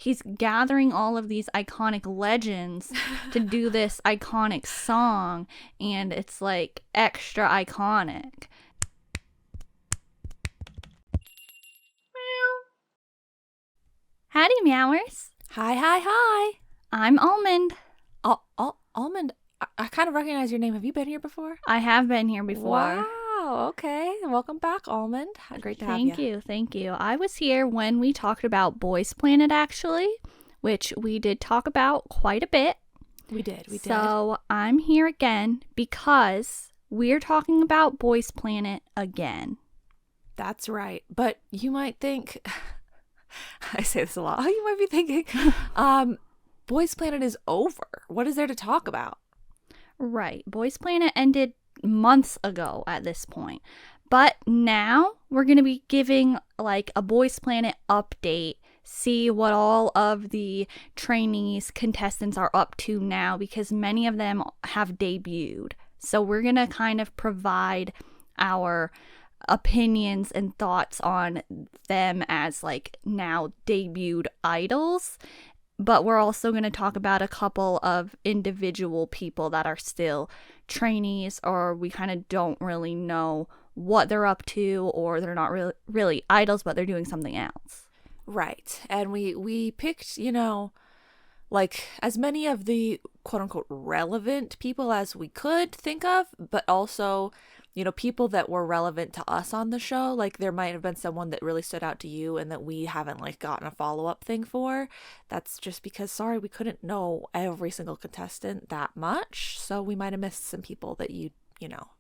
he's gathering all of these iconic legends to do this iconic song, and it's like extra iconic. Howdy, Meowers. Hi. I'm Almohnd. Almohnd, I kind of recognize your name. Have you been here before? I have been here before. Wow, okay. Welcome back, Almohnd. Great to have you. Thank you. I was here when we talked about Boys Planet, actually, which we did talk about quite a bit. We did. So I'm here again because we're talking about Boys Planet again. That's right. But you might think... I say this a lot. You might be thinking, Boys Planet is over. What is there to talk about? Right. Boys Planet ended months ago at this point. But now we're going to be giving like a Boys Planet update, see what all of the trainees, contestants are up to now, because many of them have debuted. So we're going to kind of provide our opinions and thoughts on them as like now debuted idols, but we're also going to talk about a couple of individual people that are still trainees, or we kind of don't really know what they're up to, or they're not really idols, but they're doing something else. Right. And we picked, like as many of the quote unquote relevant people as we could think of, but also people that were relevant to us on the show. Like there might have been someone that really stood out to you and that we haven't like gotten a follow-up thing for. That's just because, sorry, we couldn't know every single contestant that much. So we might have missed some people that you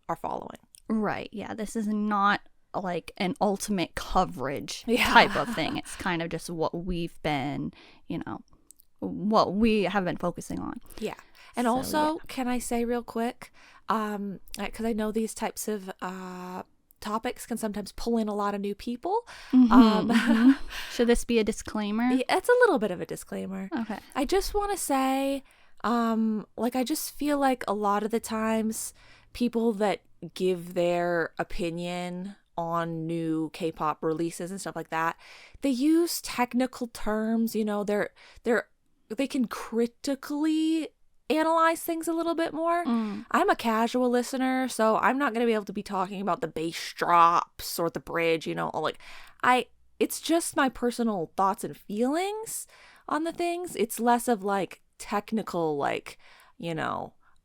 are following. Right. Yeah. This is not like an ultimate coverage type of thing. It's kind of just what we've been, what we have been focusing on. Yeah. And also, can I say real quick, because I know these types of topics can sometimes pull in a lot of new people. Should this be a disclaimer? Yeah, it's a little bit of a disclaimer. Okay. I just want to say, I just feel like a lot of the times people that give their opinion on new K-pop releases and stuff like that, they use technical terms. They can critically analyze things a little bit more. I'm a casual listener, so I'm not going to be able to be talking about the bass drops or the bridge, it's just my personal thoughts and feelings on the things. It's less of like technical, I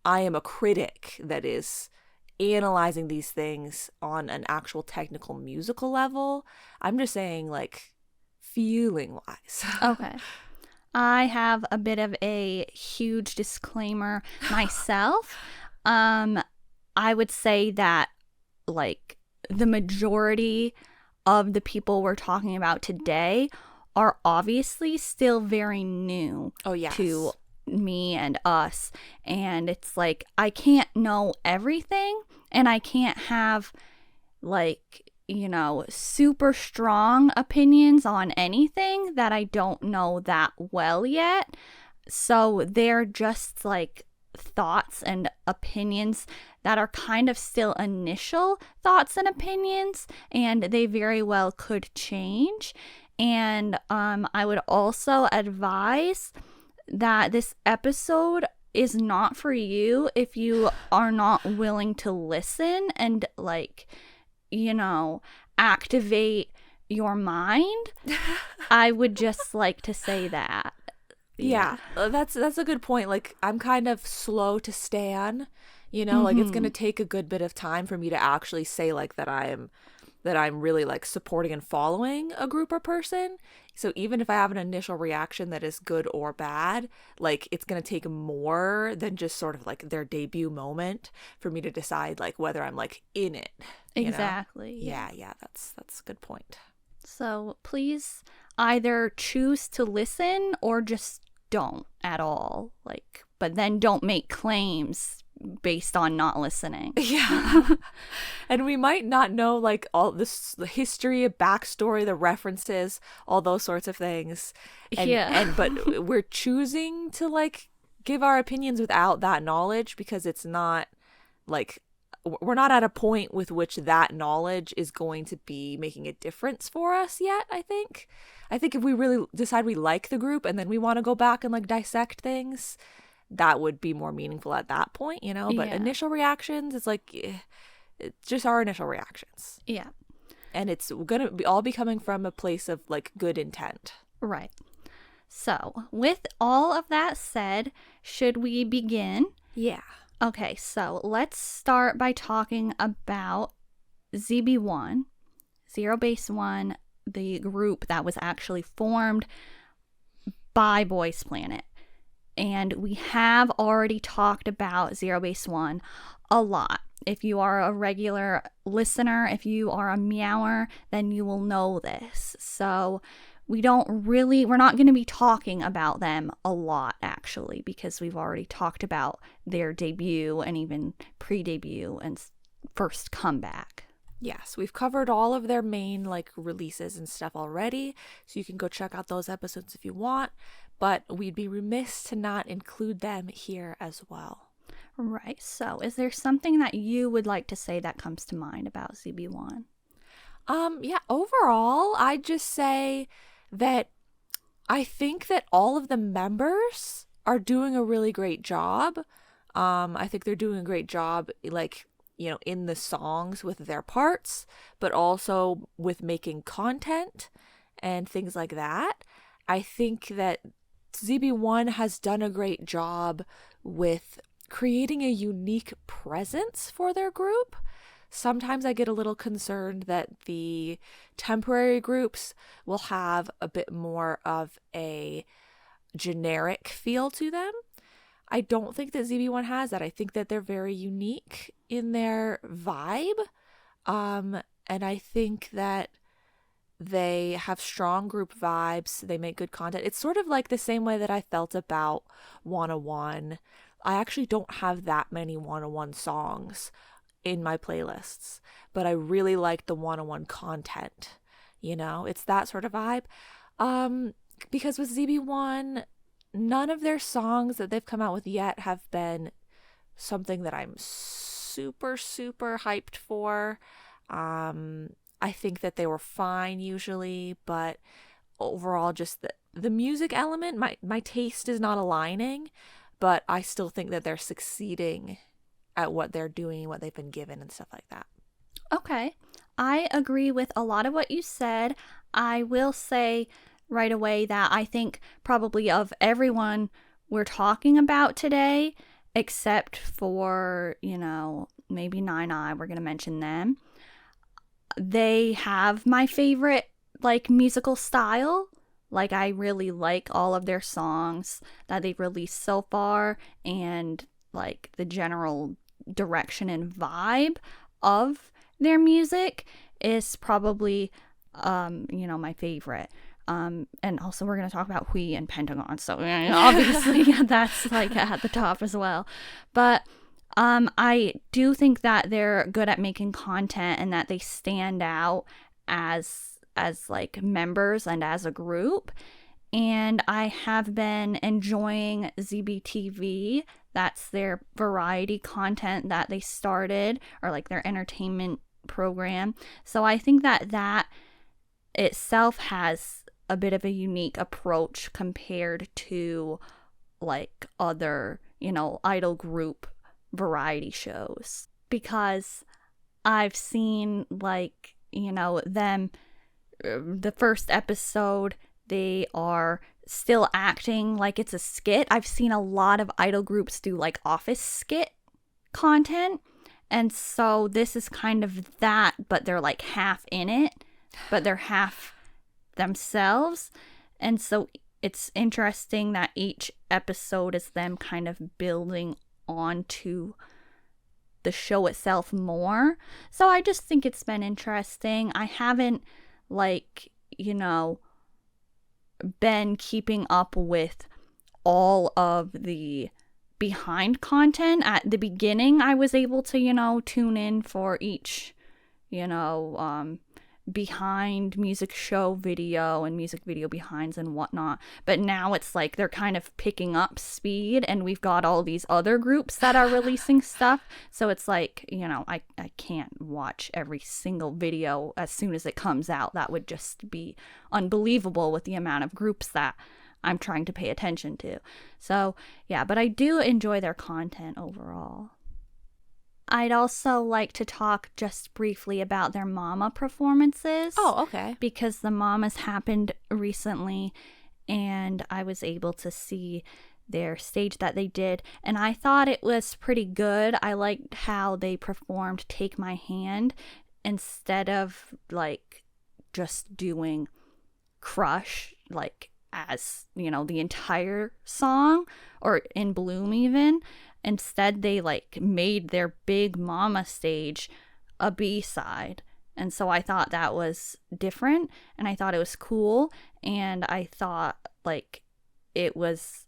am a critic that is analyzing these things on an actual technical musical level. I'm just saying like feeling wise. Okay. I have a bit of a huge disclaimer myself. I would say that like the majority of the people we're talking about today are obviously still very new to me and us. And it's like I can't know everything, and I can't have like super strong opinions on anything that I don't know that well yet. So they're just like thoughts and opinions that are kind of still initial thoughts and opinions, and they very well could change. And I would also advise that this episode is not for you if you are not willing to listen and activate your mind. I would just like to say that. Yeah, that's a good point. Like I'm kind of slow to stan, like it's going to take a good bit of time for me to actually say like that I'm really like supporting and following a group or person. So even if I have an initial reaction that is good or bad, like it's going to take more than just sort of like their debut moment for me to decide like whether I'm like in it. Exactly. Yeah, that's a good point. So please either choose to listen or just don't at all. But then don't make claims based on not listening. Yeah. And we might not know like all this, the history, backstory, the references, all those sorts of things. But we're choosing to like give our opinions without that knowledge because it's not like we're not at a point with which that knowledge is going to be making a difference for us yet, I think. I think if we really decide we like the group and then we want to go back and like dissect things, that would be more meaningful at that point, you know? But Yeah. initial reactions, it's like, it's just our initial reactions. Yeah. And it's going to be all be coming from a place of like good intent. Right. So, with all of that said, should we begin? Yeah. Okay, so let's start by talking about ZB1, ZEROBASEONE, the group that was actually formed by Boysplannet. And we have already talked about ZEROBASEONE a lot. If you are a regular listener, if you are a meower, then you will know this. So we're not going to be talking about them a lot, actually, because we've already talked about their debut and even pre-debut and first comeback. Yes, we've covered all of their main like releases and stuff already, so you can go check out those episodes if you want, but we'd be remiss to not include them here as well. Right, so is there something that you would like to say that comes to mind about ZB1? Yeah, overall, I'd just say that I think that all of the members are doing a really great job. I think they're doing a great job, like, you know, in the songs with their parts, but also with making content and things like that. I think that ZB1 has done a great job with creating a unique presence for their group. Sometimes I get a little concerned that the temporary groups will have a bit more of a generic feel to them. I don't think that ZB1 has that. I think that they're very unique in their vibe. And I think that they have strong group vibes. They make good content. It's sort of like the same way that I felt about ONE. I actually don't have that many ONE songs in my playlists, but I really like the ONE content. You know, it's that sort of vibe. Because with ZB1, none of their songs that they've come out with yet have been something that I'm super, super hyped for. I think that they were fine usually, but overall just the music element, my taste is not aligning, but I still think that they're succeeding at what they're doing, what they've been given and stuff like that. Okay, I agree with a lot of what you said. I will say right away that I think probably of everyone we're talking about today, except for, you know, maybe NINE.i, we're going to mention them. They have my favorite, like, musical style. Like, I really like all of their songs that they've released so far, and, like, the general direction and vibe of their music is probably, you know, my favorite. And also we're going to talk about Hui and Pentagon, so obviously that's, like, at the top as well. But I do think that they're good at making content and that they stand out as like members and as a group. And I have been enjoying ZBTV. That's their variety content that they started, or like their entertainment program. So I think that itself has a bit of a unique approach compared to like other, you know, idol group variety shows, because I've seen, like, you know, them, the first episode, they are still acting like it's a skit. I've seen a lot of idol groups do like office skit content, and so this is kind of that, but they're like half in it, but they're half themselves. And so it's interesting that each episode is them kind of building onto the show itself more. So I just think it's been interesting. I haven't, like, you know, been keeping up with all of the behind content. At the beginning, I was able to, you know, tune in for each, you know, behind music show video and music video behinds and whatnot, but now it's like they're kind of picking up speed, and we've got all these other groups that are releasing stuff, so it's like, you know, I can't watch every single video as soon as it comes out. That would just be unbelievable with the amount of groups that I'm trying to pay attention to. So yeah, but I do enjoy their content overall. I'd also like to talk just briefly about their Mama performances. Oh, okay. Because the Mamas happened recently, and I was able to see their stage that they did, and I thought it was pretty good. I liked how they performed Take My Hand instead of like just doing Crush, like, as, you know, the entire song, or In Bloom even. Instead, they like made their big Mama stage a B-side. And so I thought that was different, and I thought it was cool, and I thought like it was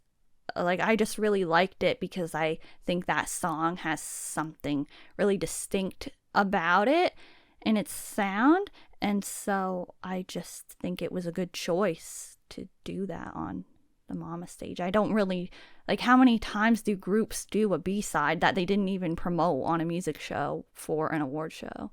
like, I just really liked it because I think that song has something really distinct about it and its sound, and so I just think it was a good choice to do that on the Mama stage. I don't really like, how many times do groups do a B-side that they didn't even promote on a music show for an award show?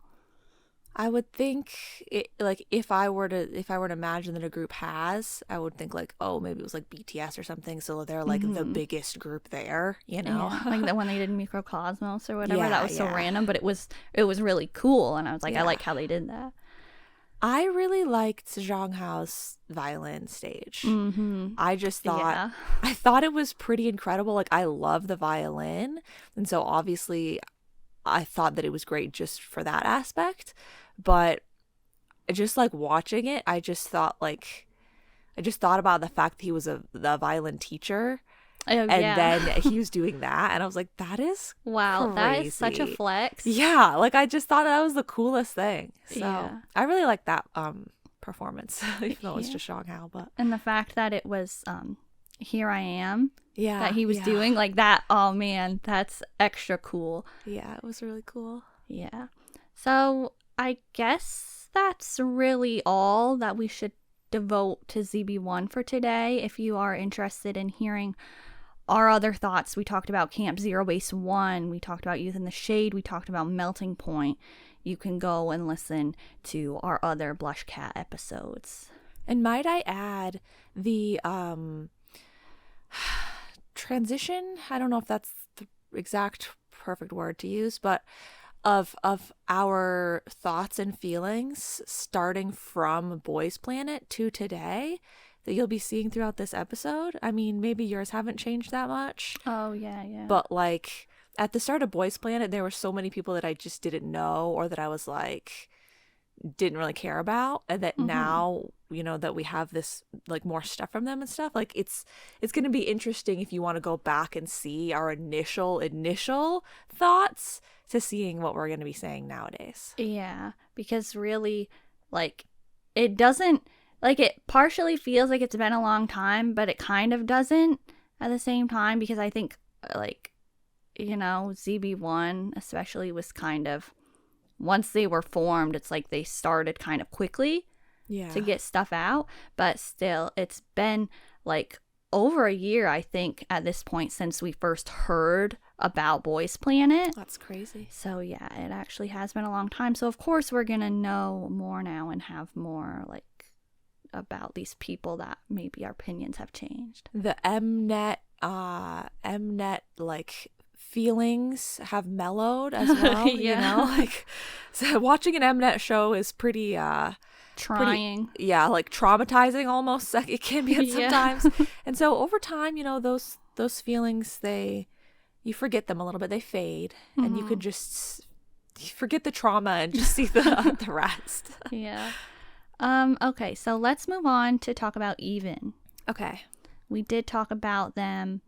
I would think it, like, if I were to imagine that a group has, I would think like, oh, maybe it was like BTS or something, so they're like the biggest group there, you know. Yeah, like the one they did Microcosmos or whatever. That was so random, but it was really cool, and I was like, I like how they did that. I really liked Zhang Hao's violin stage. I just thought, I thought it was pretty incredible. Like, I love the violin, and so obviously I thought that it was great just for that aspect. But just like watching it, I just thought about the fact that he was the violin teacher. And then he was doing that, and I was like, that is wow, crazy. That is such a flex. Yeah, like, I just thought that was the coolest thing. So I really like that performance, even though it's just Zhang Hao. But and the fact that it was Here I Am, that he was doing like that, oh man, that's extra cool. Yeah, it was really cool. Yeah. So I guess that's really all that we should devote to ZB1 for today. If you are interested in hearing our other thoughts, we talked about Camp Zero Base 1, we talked about Youth in the Shade, we talked about Melting Point. You can go and listen to our other BlushCat episodes. And might I add, the transition, I don't know if that's the exact perfect word to use, but of our thoughts and feelings starting from Boys Planet to today that you'll be seeing throughout this episode. I mean, maybe yours haven't changed that much. Oh, yeah. But like, at the start of Boys Planet, there were so many people that I just didn't know, or that I was like, didn't really care about, and that now, you know, that we have this like more stuff from them and stuff, like it's going to be interesting if you want to go back and see our initial thoughts to seeing what we're going to be saying nowadays. Yeah, because really, like, it doesn't, like, it partially feels like it's been a long time, but it kind of doesn't at the same time, because I think, like, you know, ZB1 especially was kind of, once they were formed, it's like they started kind of quickly to get stuff out. But still, it's been like over a year, I think, at this point, since we first heard about Boys Planet. That's crazy. So yeah, it actually has been a long time. So of course we're gonna know more now and have more like about these people that maybe our opinions have changed. The Mnet like feelings have mellowed as well. You know, like, so watching an Mnet show is pretty trying. Like traumatizing almost. It can be sometimes. And so over time, you know, those feelings, you forget them a little bit. They fade, and you could just forget the trauma and just see the rest. Yeah. Okay, so let's move on to talk about EVNNE. Okay. We did talk about them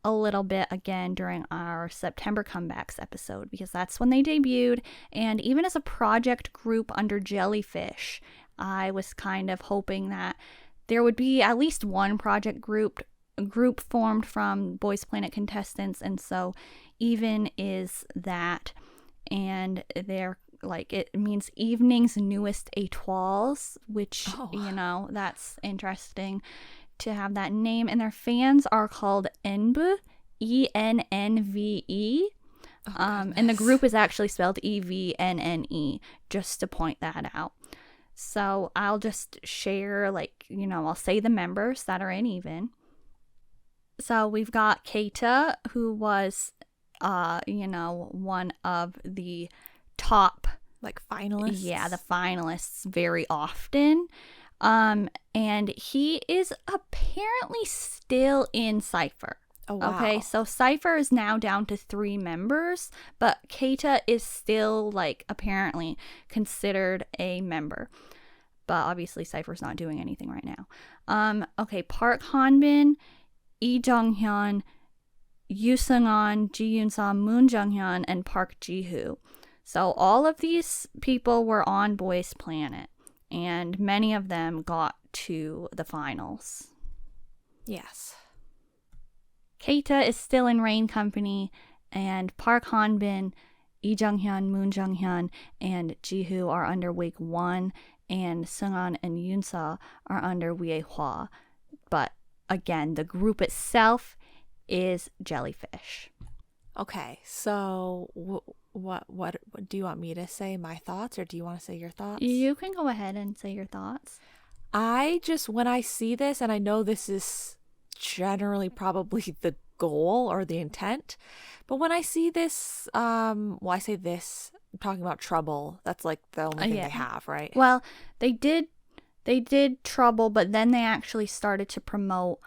a little bit again during our September comebacks episode, because that's when they debuted. And even as a project group under Jellyfish, I was kind of hoping that there would be at least one project group formed from Boys Planet contestants, and so EVNNE is that. And they're like it means evening's newest étoiles, which Oh. you know, that's interesting to have that name. And their fans are called ENNVE, ENNVE. And the group is actually spelled EVNNE, just to point that out. So I'll just share, like, you know, I'll say the members that are in even. So we've got Keita, who was, you know, one of the top, like finalists. yeah, the finalists very often. And he is apparently still in Cypher. Oh, wow. Okay, so Cypher is now down to 3 members, but Keita is still, like, apparently considered a member. But obviously Cypher's not doing anything right now. Okay, Park Hanbin, Lee Jung-hyun, Yoo Seung-an, Ji Yoon-seo, Moon Jung-hyun, and Park Ji-hoo. So all of these people were on Boys Planet, and many of them got to the finals. Yes. Keita is still in Rain Company, and Park Hanbin, Lee Jung-hyun, Moon Jung-hyun, and Ji-hoo are under Week 1, and Seung-an and Yoon-seo are under Hwa. But again, the group itself is Jellyfish. Okay, so what do you want me to say? My thoughts, or do you want to say your thoughts? You can go ahead and say your thoughts. I just, when I see this, and I know this is generally probably the goal or the intent, but when I see this, well, I say this, I'm talking about Trouble. That's like the only thing they have, right? Well, they did Trouble, but then they actually started to promote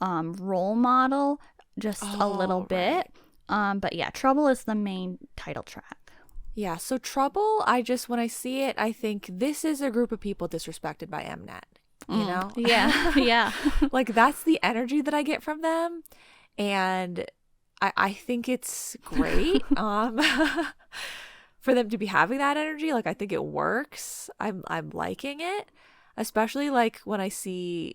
Role Model just a little bit. But yeah, Trouble is the main title track. Yeah, so Trouble, I just, when I see it, I think this is a group of people disrespected by Mnet, you know? Yeah, yeah. Like, that's the energy that I get from them, and I think it's great for them to be having that energy. Like, I think it works. I'm liking it, especially like when I see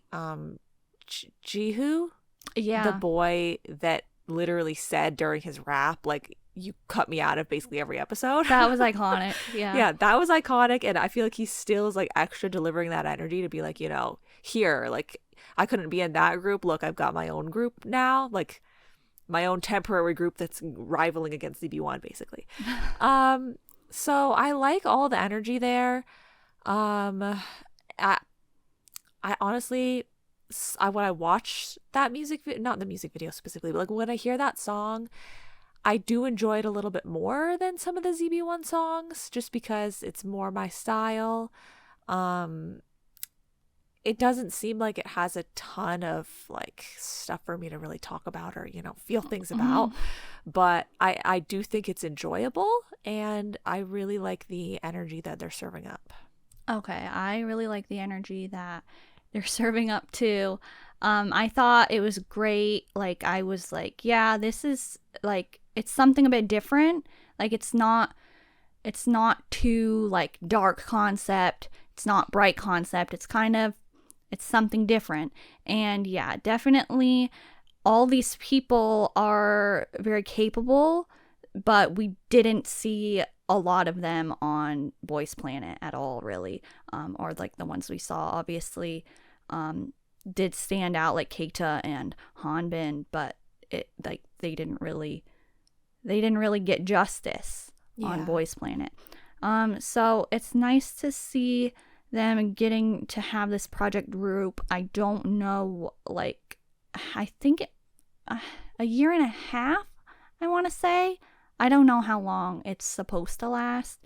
Ji-hoo, Yeah. the boy that literally said during his rap, like, you cut me out of basically every episode. That was iconic. Yeah. Yeah, that was iconic, and I feel like he still is like extra delivering that energy to be like, you know, here, like, I couldn't be in that group. Look, I've got my own group now, like my own temporary group that's rivaling against ZB1 basically. So I like all the energy there. I honestly, when I watch that not the music video specifically, but like when I hear that song, I do enjoy it a little bit more than some of the ZB1 songs, just because it's more my style. It doesn't seem like it has a ton of like stuff for me to really talk about or, you know, feel things about, but I do think it's enjoyable, and I really like the energy that they're serving up. Okay, I really like the energy that they're serving up too. I thought it was great. Like, I was like, yeah, this is like, it's something a bit different. Like, it's not too like dark concept. It's not bright concept. It's something different. And yeah, definitely all these people are very capable, but we didn't see a lot of them on Boys Planet at all, really. Or like the ones we saw, obviously, did stand out, like Keita and Hanbin, but it, like, they didn't really get justice on Boys Planet. So it's nice to see them getting to have this project group. I don't know, like, I think a year and a half, I want to say. I don't know how long it's supposed to last,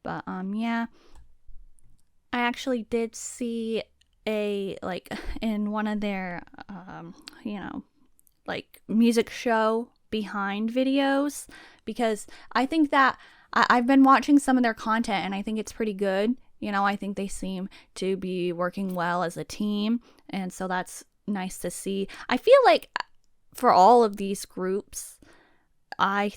but yeah. I actually did see a, like, in one of their you know, like, music show behind videos, because I think that I've been watching some of their content and I think it's pretty good. You know, I think they seem to be working well as a team, and so that's nice to see. I feel like for all of these groups, I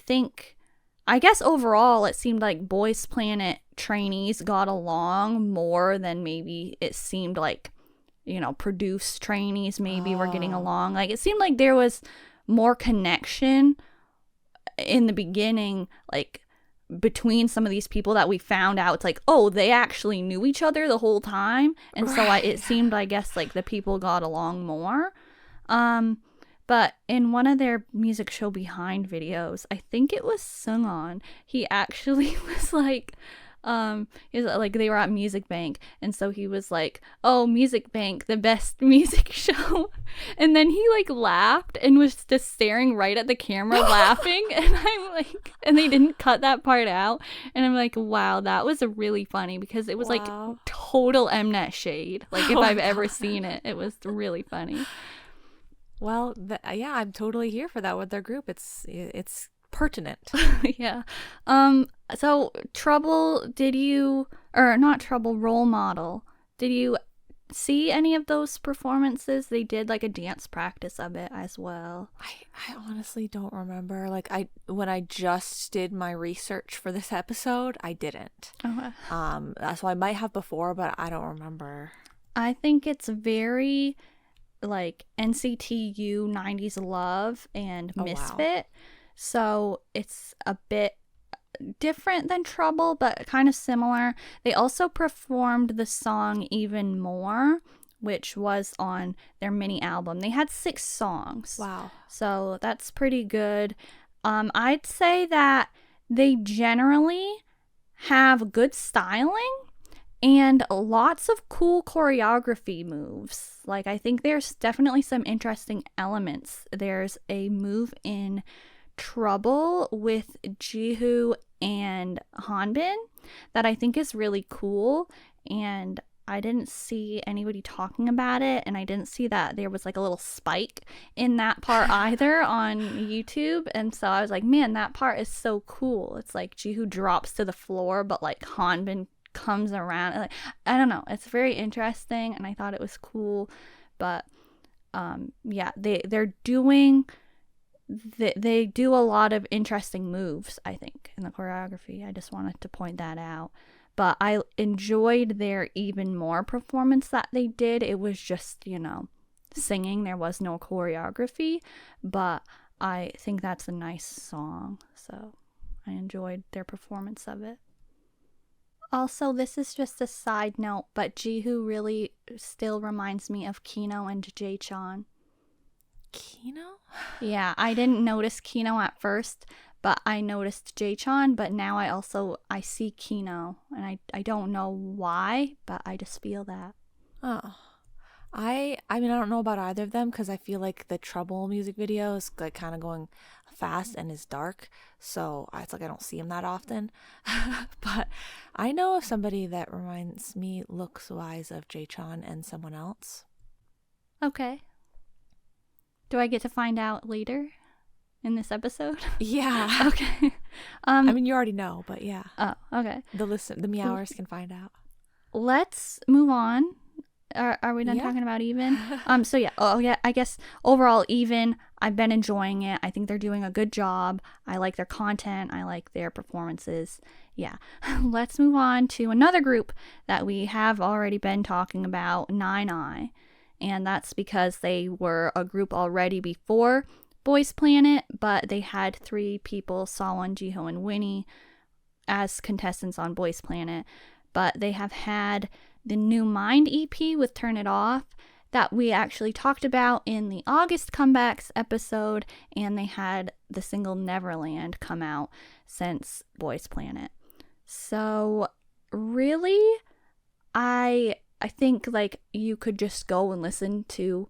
guess overall it seemed like Boys Planet trainees got along more than maybe it seemed like, you know, produced trainees maybe were getting along. Like, it seemed like there was more connection in the beginning, like, between some of these people that we found out, it's like, oh, they actually knew each other the whole time. And so it seemed, I guess, like the people got along more. But in one of their music show behind videos, I think it was SEUNG, he actually was like, they were at Music Bank, and so he was like, oh, Music Bank, the best music show. And then he like laughed and was just staring right at the camera laughing, and I'm like, and they didn't cut that part out, and I'm like, wow, that was really funny, because it was like total Mnet shade, like if I've ever seen it. It was really funny. Well, yeah, I'm totally here for that with their group. It's pertinent. Yeah. So Trouble, Role Model, did you see any of those performances? They did like a dance practice of it as well. I honestly don't remember. Like when I just did my research for this episode, I didn't. Okay. So I might have before, but I don't remember. I think it's very like NCTU 90s Love and Misfit. Wow. So it's a bit different than Trouble, but kind of similar. They also performed the song Even More, which was on their mini album. They had 6 songs. Wow. So that's pretty good. I'd say that they generally have good styling and lots of cool choreography moves. Like, I think there's definitely some interesting elements. There's a move in Trouble with Jihu and Hanbin that I think is really cool, and I didn't see anybody talking about it, and I didn't see that there was like a little spike in that part either on YouTube, and so I was like, man, that part is so cool. It's like Jihu drops to the floor, but like Hanbin comes around, like, I don't know, it's very interesting, and I thought it was cool. But yeah, they're doing they do a lot of interesting moves, I think, in the choreography. I just wanted to point that out. But I enjoyed their Even More performance that they did. It was just, singing. There was no choreography, but I think that's a nice song. So I enjoyed their performance of it. Also, this is just a side note, but Jihu really still reminds me of Kino and Jae-chan. Kino? Yeah, I didn't notice Kino at first, but I noticed Jae-chan, but now I see Kino, and I don't know why, but I just feel that. Oh. I mean, I don't know about either of them, because I feel like the Trouble music video is like kind of going fast and is dark, so it's like I don't see him that often. But I know of somebody that reminds me looks-wise of Jae-chan and someone else. Okay. Do I get to find out later in this episode? Yeah. Okay. I mean, you already know, but yeah. Oh, okay. The Meowers can find out. Let's move on. Are we done talking about Even? So yeah. Oh yeah. I guess overall Even, I've been enjoying it. I think they're doing a good job. I like their content. I like their performances. Yeah. Let's move on to another group that we have already been talking about, NINE.i. And that's because they were a group already before Boys Planet, but they had 3 people, Sawon, Jiho, and Winnie, as contestants on Boys Planet. But they have had the new Mind EP with Turn It Off that we actually talked about in the August comebacks episode, and they had the single Neverland come out since Boys Planet. So really, I think like you could just go and listen to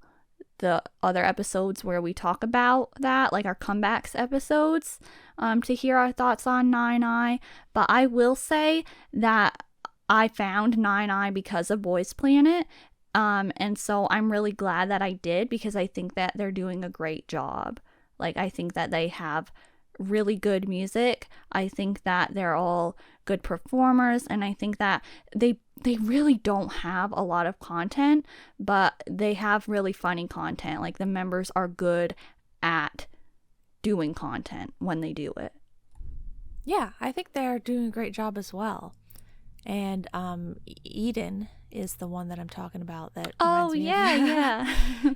the other episodes where we talk about that, like our comebacks episodes, to hear our thoughts on NINE.i. But I will say that I found NINE.i because of Boys Planet, and so I'm really glad that I did, because I think that they're doing a great job. Like, I think that they have really good music. I think that they're all good performers, and I think that they really don't have a lot of content, but they have really funny content. Like, the members are good at doing content when they do it. Yeah, I think they're doing a great job as well. And Eden is the one that I'm talking about. That reminds me of yeah.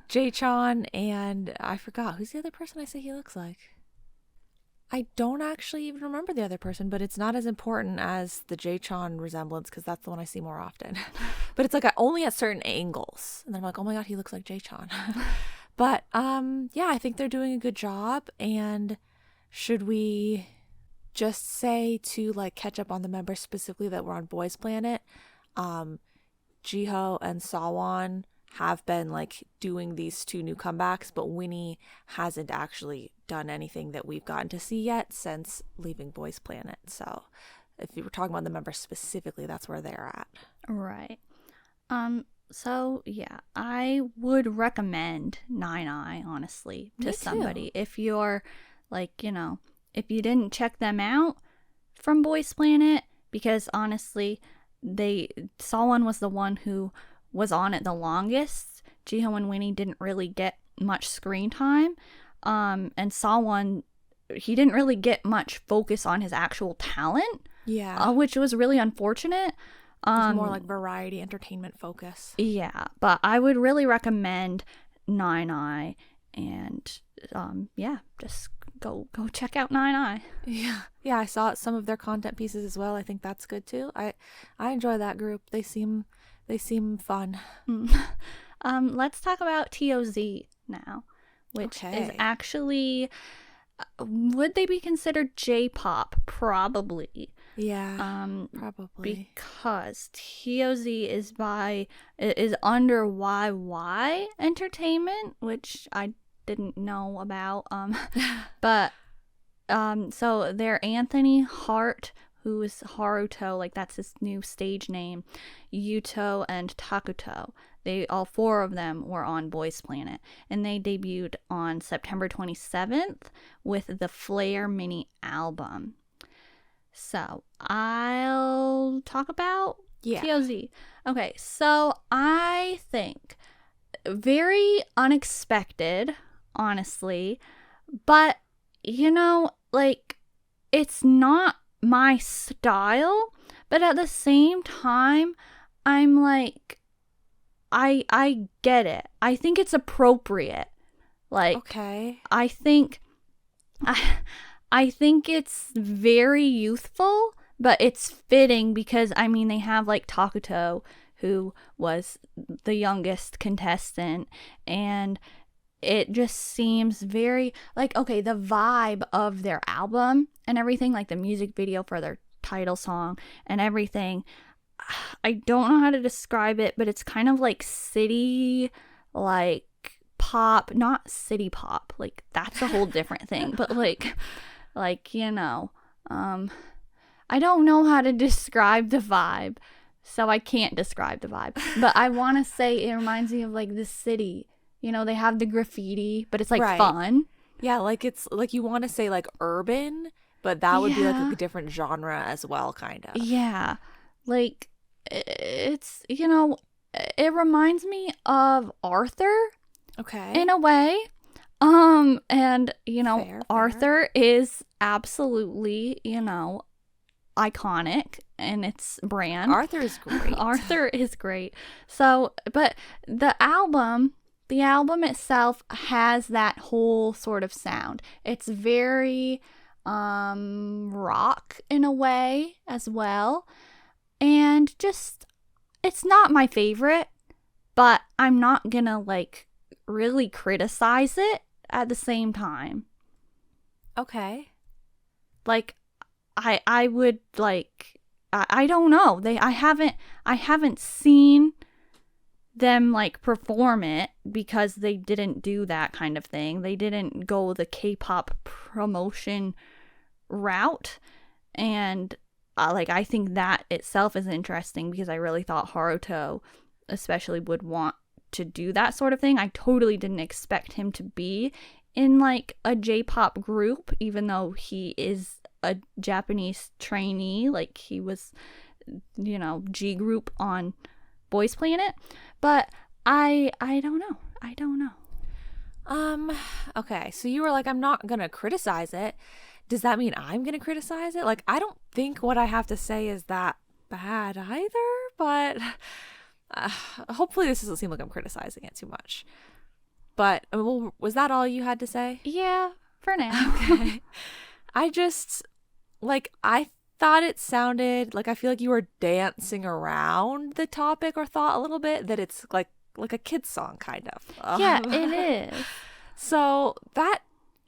Jae-chan, and I forgot who's the other person I say he looks like. I don't actually even remember the other person, but it's not as important as the Jae-chan resemblance because that's the one I see more often. But it's like only at certain angles. And then I'm like, oh my God, he looks like Jae-chan. But yeah, I think they're doing a good job. And should we just say to like catch up on the members specifically that were on Boys Planet, Jiho and Sawon have been like doing these two new comebacks, but Winnie hasn't actually done anything that we've gotten to see yet since leaving Boys Planet. So if you were talking about the members specifically, that's where they're at. Right. So yeah, I would recommend NINE.i honestly to somebody if you're like, you know, if you didn't check them out from Boys Planet, because honestly, Sawon was the one who was on it the longest. Jiho and Winnie didn't really get much screen time. And Sawon, he didn't really get much focus on his actual talent. Yeah. Which was really unfortunate. It's more like variety entertainment focus. Yeah, but I would really recommend NINE.i, and yeah, just go check out NINE.i. Yeah, I saw some of their content pieces as well. I think that's good too. I enjoy that group. They seem fun. Let's talk about TOZ now, which is actually, would they be considered J-pop? Probably. Yeah, probably. Because TOZ is under YY Entertainment, which I didn't know about. But so they're Anthony Hart, who is Haruto, like that's his new stage name, Yuto, and Takuto. All four of them were on Boys Planet, and they debuted on September 27th with the Flare mini album. So I'll talk about TOZ. Okay, so I think very unexpected, honestly, but you know, like it's not my style, but at the same time, I'm like, I get it. I think it's appropriate. Like, okay, I think it's very youthful, but it's fitting because, I mean, they have like Takuto, who was the youngest contestant, and it just seems very, like, okay, the vibe of their album and everything, like the music video for their title song and everything, I don't know how to describe it, but it's kind of like city, like pop, not city pop, like that's a whole different thing, but like, you know, I don't know how to describe the vibe, so I can't describe the vibe, but I want to say it reminds me of like the city, you know, they have the graffiti, but it's like fun. Yeah, like it's like you want to say like urban, but that would be like a different genre as well, kind of. Yeah, like it's, you know, it reminds me of Arthur. Okay. In a way. And you know, fair. Arthur is absolutely, you know, iconic in its brand. Arthur is great. Arthur is great. So, but the album itself has that whole sort of sound. It's very rock in a way as well. And just, it's not my favorite, but I'm not gonna like really criticize it at the same time. Okay. Like I would like, I don't know. I haven't seen them like perform it because they didn't do that kind of thing. They didn't go the K-pop promotion route, and like I think that itself is interesting because I really thought Haruto especially would want to do that sort of thing. I totally didn't expect him to be in like a J-pop group, even though he is a Japanese trainee, like he was, you know, G group on Boys Planet. But I don't know. Okay, so you were like, I'm not gonna criticize it. Does that mean I'm gonna criticize it? Like, I don't think what I have to say is that bad either, but hopefully this doesn't seem like I'm criticizing it too much. But well, was that all you had to say? Yeah, for now. Okay. I just, like, I thought it sounded like, I feel like you were dancing around the topic or thought a little bit that it's like a kid's song kind of. Yeah, it is. So that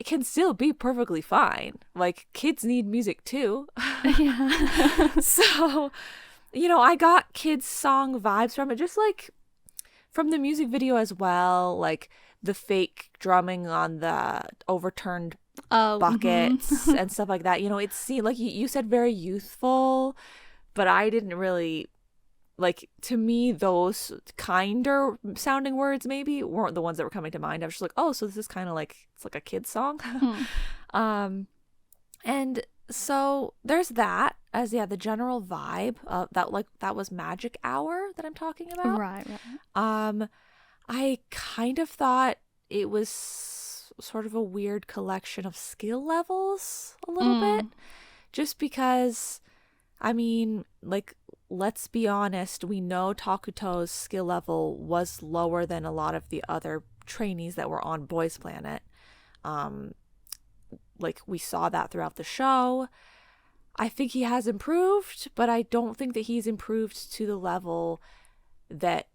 can still be perfectly fine. Like, kids need music too. Yeah. So, you know, I got kids song vibes from it, just like from the music video as well, like the fake drumming on the overturned buckets and stuff like that. You know, it seemed like you said very youthful, but I didn't really, like, to me, those kinder sounding words maybe weren't the ones that were coming to mind. I was just like, oh, so this is kind of like, it's like a kid's song. And so there's that as, the general vibe that was Magic Hour that I'm talking about. Right. I kind of thought it was sort of a weird collection of skill levels a little bit, just because, I mean, like, let's be honest, we know Takuto's skill level was lower than a lot of the other trainees that were on Boys Planet. Like, we saw that throughout the show. I think he has improved, but I don't think that he's improved to the level that,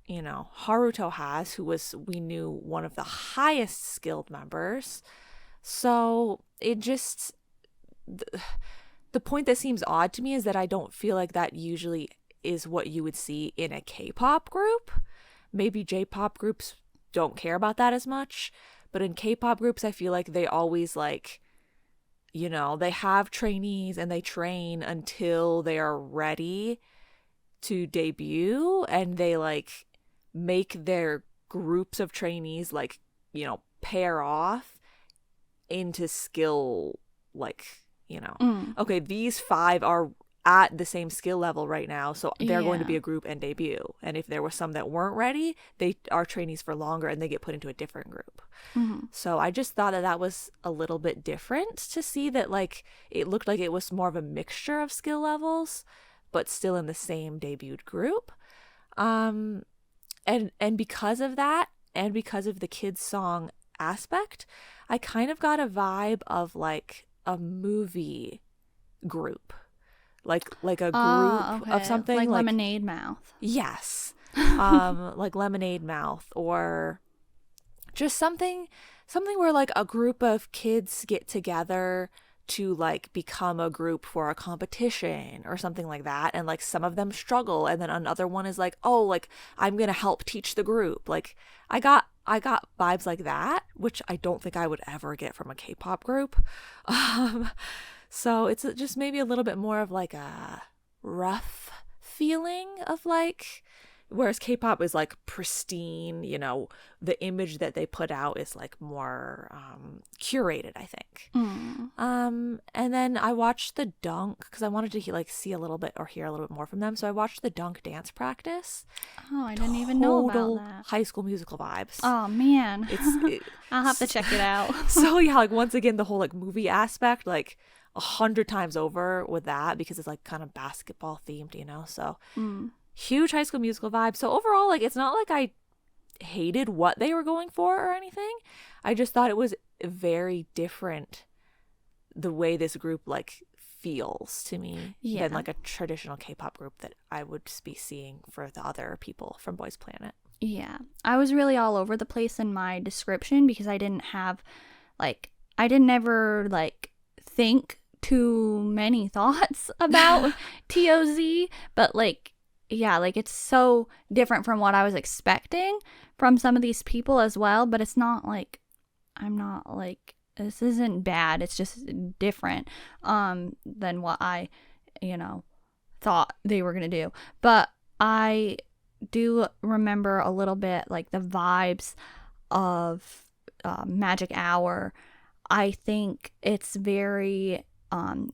you know, Haruto has, who was, we knew, one of the highest skilled members. So it just, the point that seems odd to me is that I don't feel like that usually is what you would see in a K-pop group. Maybe J-pop groups don't care about that as much, but in K-pop groups, I feel like they always, like, you know, they have trainees and they train until they are ready to debut, and they, like, make their groups of trainees, like, you know, pair off into skill, like, you know, okay, these 5 are at the same skill level right now, so they're going to be a group and debut. And if there were some that weren't ready, they are trainees for longer and they get put into a different group. So I just thought that was a little bit different to see that, like, it looked like it was more of a mixture of skill levels, but still in the same debuted group. And because of that, and because of the kids song aspect, I kind of got a vibe of, like, a movie group, like a group of something, like Lemonade Mouth. Yes. Like Lemonade Mouth, or just something where, like, a group of kids get together to, like, become a group for a competition or something like that, and, like, some of them struggle, and then another one is like, oh, like, I'm gonna help teach the group. Like, I got vibes like that, which I don't think I would ever get from a K-pop group. So it's just maybe a little bit more of, like, a rough feeling of, like, whereas K-pop is, like, pristine, you know, the image that they put out is, like, more curated, I think. And then I watched the dunk because I wanted to, like, see a little bit or hear a little bit more from them. So I watched the dunk dance practice. Oh, I didn't even know about that. High School Musical vibes. Oh, man. I'll have to check it out. So, yeah, like, once again, the whole, like, movie aspect, like, 100 times over with that, because it's, like, kind of basketball themed, you know. So huge High School Musical vibe. So overall, like, it's not like I hated what they were going for or anything. I just thought it was very different the way this group, like, feels to me than, like, a traditional K-pop group that I would be seeing for the other people from Boys Planet. Yeah, I was really all over the place in my description because I didn't have, like, I didn't ever, like, think too many thoughts about TOZ, but, like, yeah, like, it's so different from what I was expecting from some of these people as well, but it's not like, I'm not like, this isn't bad, it's just different than what I, you know, thought they were gonna do. But I do remember a little bit, like, the vibes of Magic Hour. I think it's very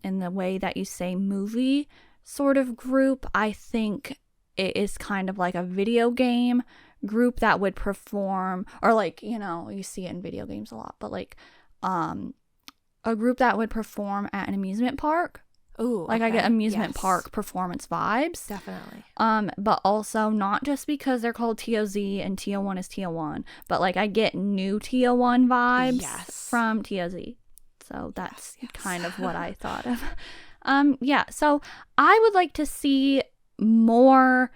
in the way that you say movie sort of group. I think it is kind of like a video game group that would perform, or, like, you know, you see it in video games a lot, but, like, a group that would perform at an amusement park. Ooh, like, I get amusement park performance vibes. Definitely. But also not just because they're called TOZ and TO1 is TO1, but, like, I get new TO1 vibes from TOZ. So that's Yes. kind of what I thought of. Yeah, so I would like to see more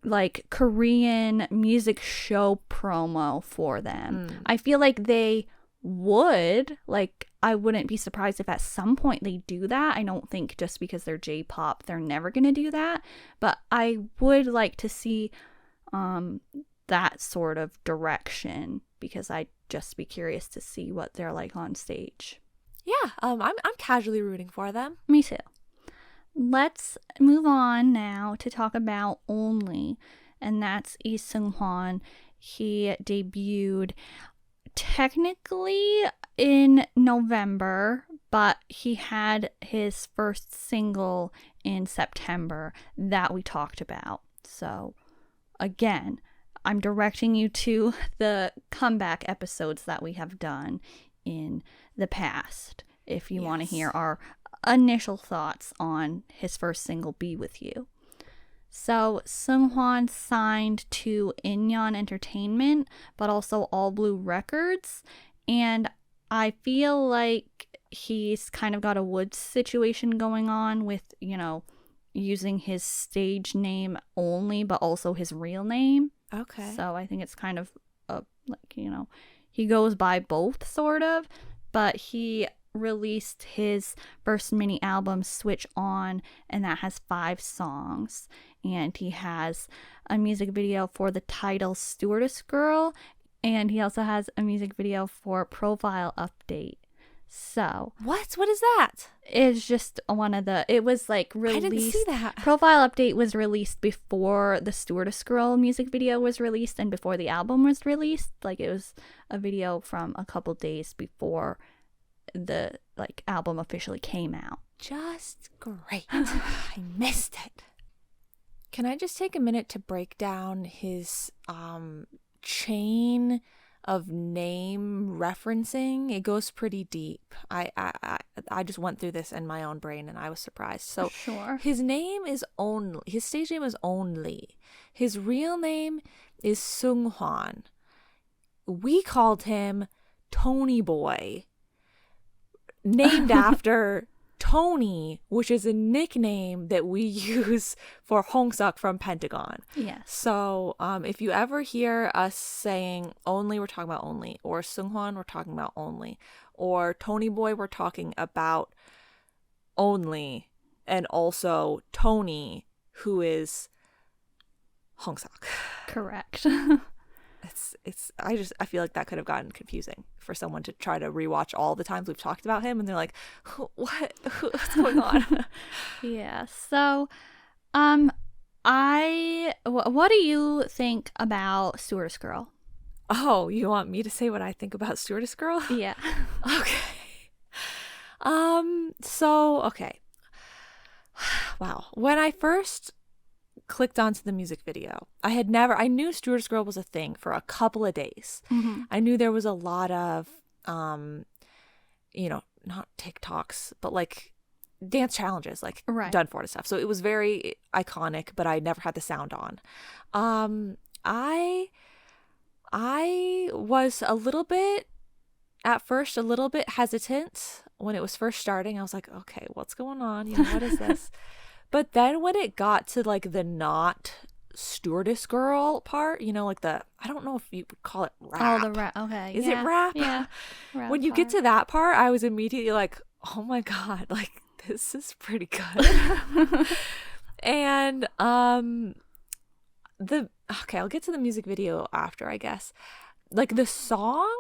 like Korean music show promo for them. I feel like they would, like, I wouldn't be surprised if at some point they do that. I don't think just because they're J-pop they're never gonna do that, but I would like to see that sort of direction, because I'd just be curious to see what they're like on stage. Yeah, I'm casually rooting for them. Me too. Let's move on now to talk about ONLEE, and that's Lee Seung-hwan. He debuted technically in November, but he had his first single in September that we talked about. So again, I'm directing you to the comeback episodes that we have done in the past if you want to hear our initial thoughts on his first single, Be With You. So Seung-hwan signed to Inyeon Entertainment, but also All Blue Records, and I feel like he's kind of got a Woods situation going on with, you know, using his stage name only, but also his real name. Okay. So I think it's kind of like, you know, he goes by both sort of, but he released his first mini album, Switch On, and that has 5 songs, and he has a music video for the title Stewardess Girl, and he also has a music video for Profile Update. So what is that? it's just one of the, it was like released, I didn't see that. Profile Update was released before the Stewardess Girl music video was released and before the album was released. Like, it was a video from a couple days before the like album officially came out. Just great. I missed it. Can I just take a minute to break down his chain of name referencing? It goes pretty deep. I just went through this in my own brain and I was surprised. So Sure. his name is ONLEE. His stage name is ONLEE. His real name is Seung-hwan. We called him Tony Boy, named after Tony, which is a nickname that we use for Hong-suk from Pentagon. Yes. So if you ever hear us saying ONLEE, we're talking about ONLEE, or Seung-hwan, we're talking about ONLEE, or Tony Boy, we're talking about ONLEE, and also Tony, who is Hong-suk. Correct. I feel like that could have gotten confusing for someone to try to rewatch all the times we've talked about him, and they're like, what's going on? Yeah. So, what do you think about Stewardess Girl? Oh, you want me to say what I think about Stewardess Girl? Yeah. Okay. Okay. Wow. When I first clicked onto the music video, I knew Stewardess Girl was a thing for a couple of days. Mm-hmm. I knew there was a lot of, not TikToks, but like dance challenges, like Right. done for and stuff. So it was very iconic, but I never had the sound on. I was at first a little bit hesitant when it was first starting. I was like, okay, what's going on? What is this? But then when it got to like the not Stewardess Girl part, like I don't know if you would call it rap. Oh, the rap. Okay. Is it rap? Yeah. Rap When you get part. to that part, I was immediately like, oh my God, like this is pretty good. And I'll get to the music video after, I guess. Like the song.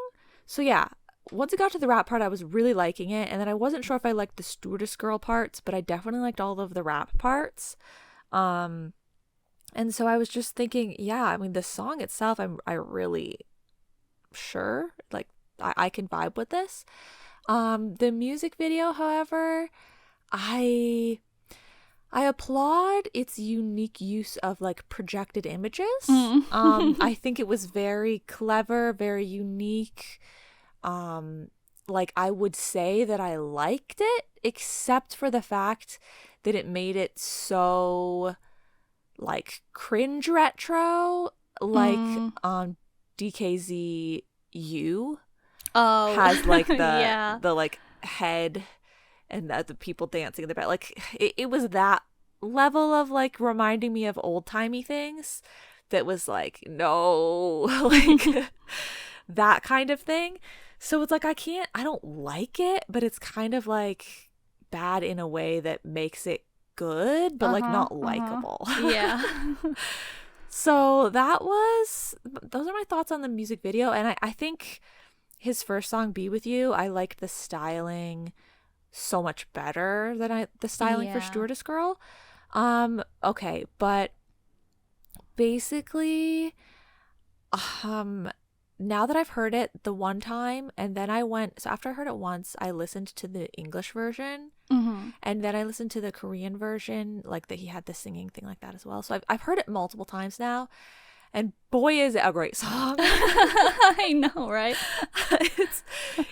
So yeah, once it got to the rap part, I was really liking it. And then I wasn't sure if I liked the Stewardess Girl parts, but I definitely liked all of the rap parts. And so I was just thinking, yeah, I mean, the song itself, I really sure, like, I can vibe with this. The music video, however, I applaud its unique use of like projected images. I think it was very clever, very unique. Like I would say that I liked it, except for the fact that it made it so like cringe retro, like DKZU Oh, has like the yeah. the like head and the people dancing in the back. Like it was that level of like reminding me of old-timey things that was like, no, like that kind of thing. So it's like I don't like it, but it's kind of like bad in a way that makes it good, but like not likable. Yeah. So those are my thoughts on the music video. And I think his first song, Be With You, I liked the styling so much better than the styling for Stewardess Girl. Okay, but basically, now that I've heard it the one time, and then so after I heard it once, I listened to the English version, and then I listened to the Korean version, like that he had the singing thing like that as well. So I've heard it multiple times now, and boy, is it a great song. I know, right?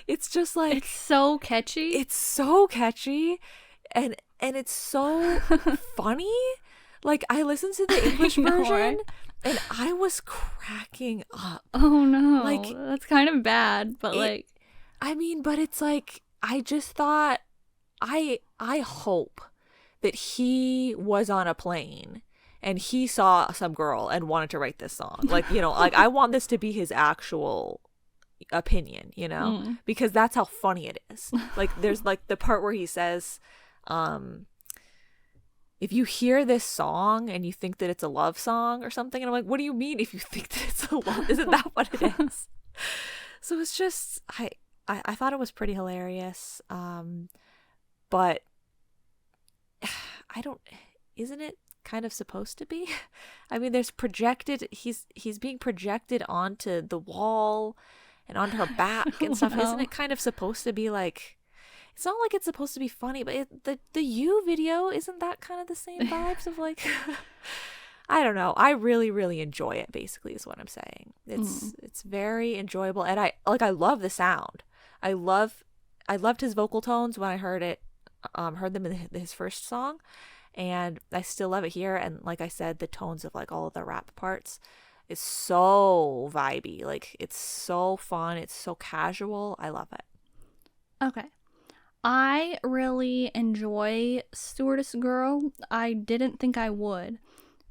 It's just like, it's so catchy. It's so catchy, and it's so funny. Like, I listened to the English version, right? And I was cracking up. Oh no. Like, that's kind of bad, but but it's like, I just thought, I hope that he was on a plane and he saw some girl and wanted to write this song. Like, like I want this to be his actual opinion, because that's how funny it is. Like, there's like the part where he says, if you hear this song and you think that it's a love song or something, and I'm like, what do you mean if you think that it's a love? Isn't that what it is? So it's just, I thought it was pretty hilarious. But isn't it kind of supposed to be? I mean, he's being projected onto the wall and onto her back and stuff. Isn't it kind of supposed to be like, it's not like it's supposed to be funny, but the You video, isn't that kind of the same vibes of like, I don't know. I really, really enjoy it, basically, is what I'm saying. It's very enjoyable, and I love the sound. I loved his vocal tones when I heard them in his first song, and I still love it here. And like I said, the tones of like all of the rap parts is so vibey. Like, it's so fun. It's so casual. I love it. Okay. I really enjoy Stewardess Girl. I didn't think I would,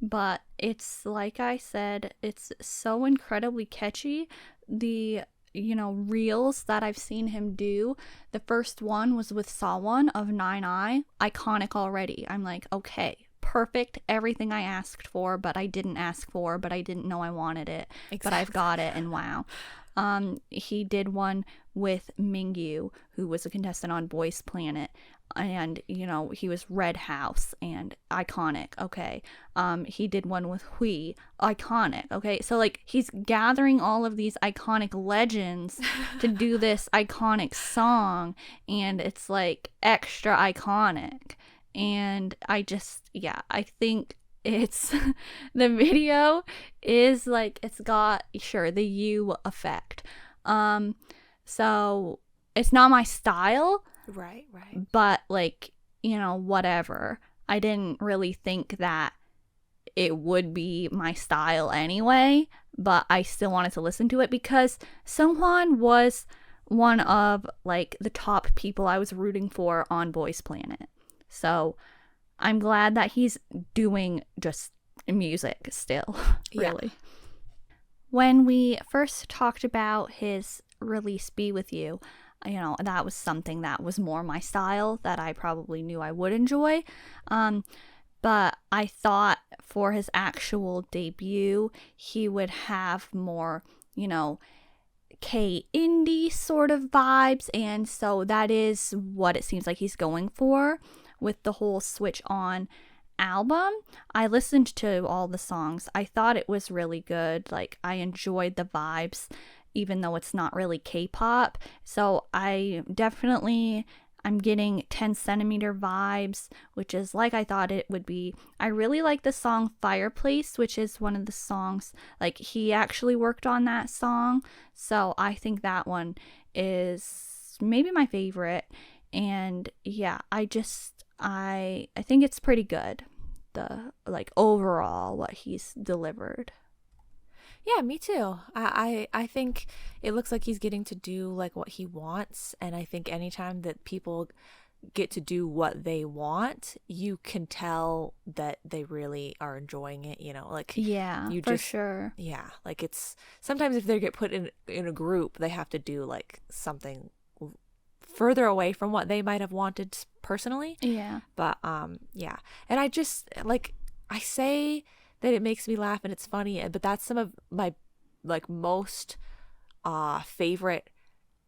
but it's like I said, it's so incredibly catchy. The reels that I've seen him do, the first one was with Sawon of NINE.i, iconic already. I'm like, okay, perfect, everything I asked for, but I didn't ask for, but I didn't know I wanted it. Exactly. But I've got it, and wow. He did one with Mingyu, who was a contestant on Boys Planet, and he was Red House, and iconic. Okay. He did one with Hui, iconic. Okay, so like, he's gathering all of these iconic legends to do this iconic song, and it's like extra iconic. And I think it's the video is like, it's got the You effect. So it's not my style, right, but like, whatever. I didn't really think that it would be my style anyway, but I still wanted to listen to it because SEUNG was one of like the top people I was rooting for on Boys Planet. So I'm glad that he's doing just music still, really. Yeah. When we first talked about his release Be With You, that was something that was more my style, that I probably knew I would enjoy. But I thought for his actual debut, he would have more, K-indie sort of vibes. And so that is what it seems like he's going for with the whole Switch On album. I listened to all the songs. I thought it was really good. Like, I enjoyed the vibes, even though it's not really K-pop. So I'm getting 10 centimeter vibes, which is like I thought it would be. I really like the song Fireplace, which is one of the songs, like, he actually worked on that song. So I think that one is maybe my favorite. And yeah, I think it's pretty good, the like overall what he's delivered. Yeah, me too. I think it looks like he's getting to do like what he wants, and I think anytime that people get to do what they want, you can tell that they really are enjoying it, you know, like Yeah, you for just sure. yeah, like it's sometimes if they get put in a group, they have to do like something further away from what they might have wanted personally. Yeah. But yeah. And I just like I say that it makes me laugh and it's funny, but that's some of my like most favorite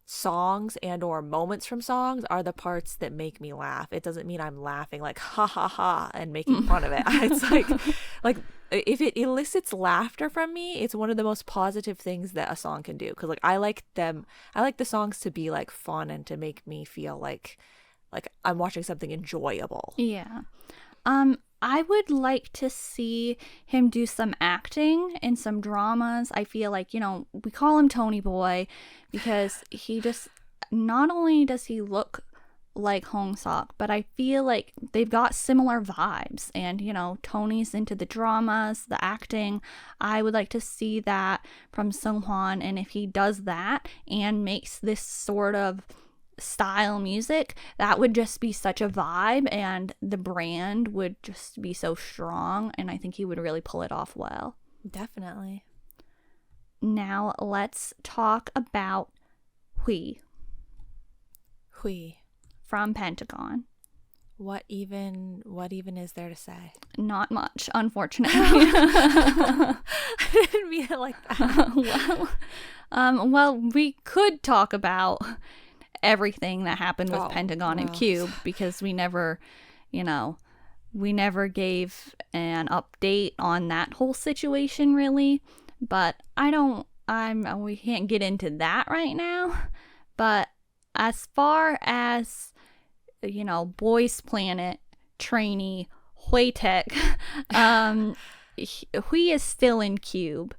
songs and or moments from songs are the parts that make me laugh. It doesn't mean I'm laughing like ha ha ha and making fun of it. It's like if it elicits laughter from me, it's one of the most positive things that a song can do, because like I like the songs to be like fun and to make me feel like I'm watching something enjoyable. Yeah. I would like to see him do some acting in some dramas. I feel like, you know, we call him Tony Boy because he just, not only does he look like Hong Sok, but I feel like they've got similar vibes. And, you know, Tony's into the dramas, the acting. I would like to see that from Seung-hwan. And if he does that and makes this sort of style music, that would just be such a vibe, and the brand would just be so strong, and I think he would really pull it off well. Definitely. Now let's talk about Hui Hui. from Pentagon. What even is there to say? Not much, unfortunately. I didn't mean it like that. Well, we could talk about everything that happened with Pentagon and well. Cube, because we never gave an update on that whole situation really, but we can't get into that right now. But as far as, you know, Boys Planet trainee Hui Tech, Hui is still in Cube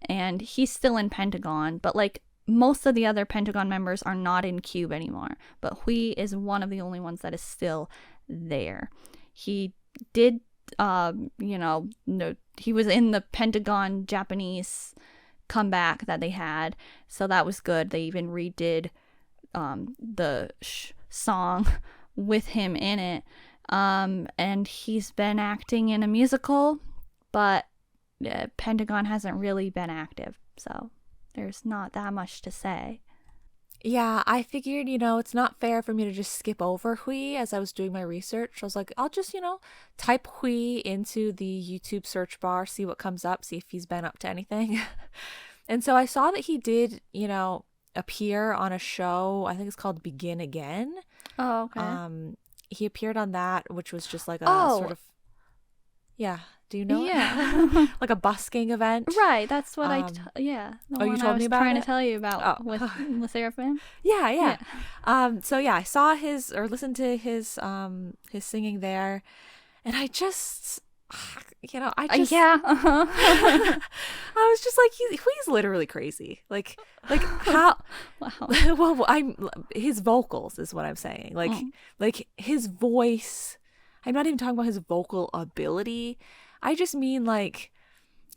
and he's still in Pentagon, but like most of the other Pentagon members are not in Cube anymore, but Hui is one of the only ones that is still there. He did, he was in the Pentagon Japanese comeback that they had, so that was good. They even redid the song with him in it, and he's been acting in a musical, but Pentagon hasn't really been active, so there's not that much to say. Yeah, I figured, you know, it's not fair for me to just skip over Hui as I was doing my research. I was like, I'll just, you know, type Hui into the YouTube search bar, see what comes up, see if he's been up to anything. And so I saw that he did, you know, appear on a show, I think it's called Begin Again. Oh, okay. He appeared on that, which was just like a sort of, yeah. Do you know? Yeah. Like a busking event. Right, that's what you told I was me about trying it? to tell you about with Seraphim. Yeah. So yeah, I saw listened to his singing there, and I just, you know, Yeah. I was just like, he's literally crazy. Like how? Wow. Well, his vocals is what I'm saying. Like his voice. I'm not even talking about his vocal ability. I just mean like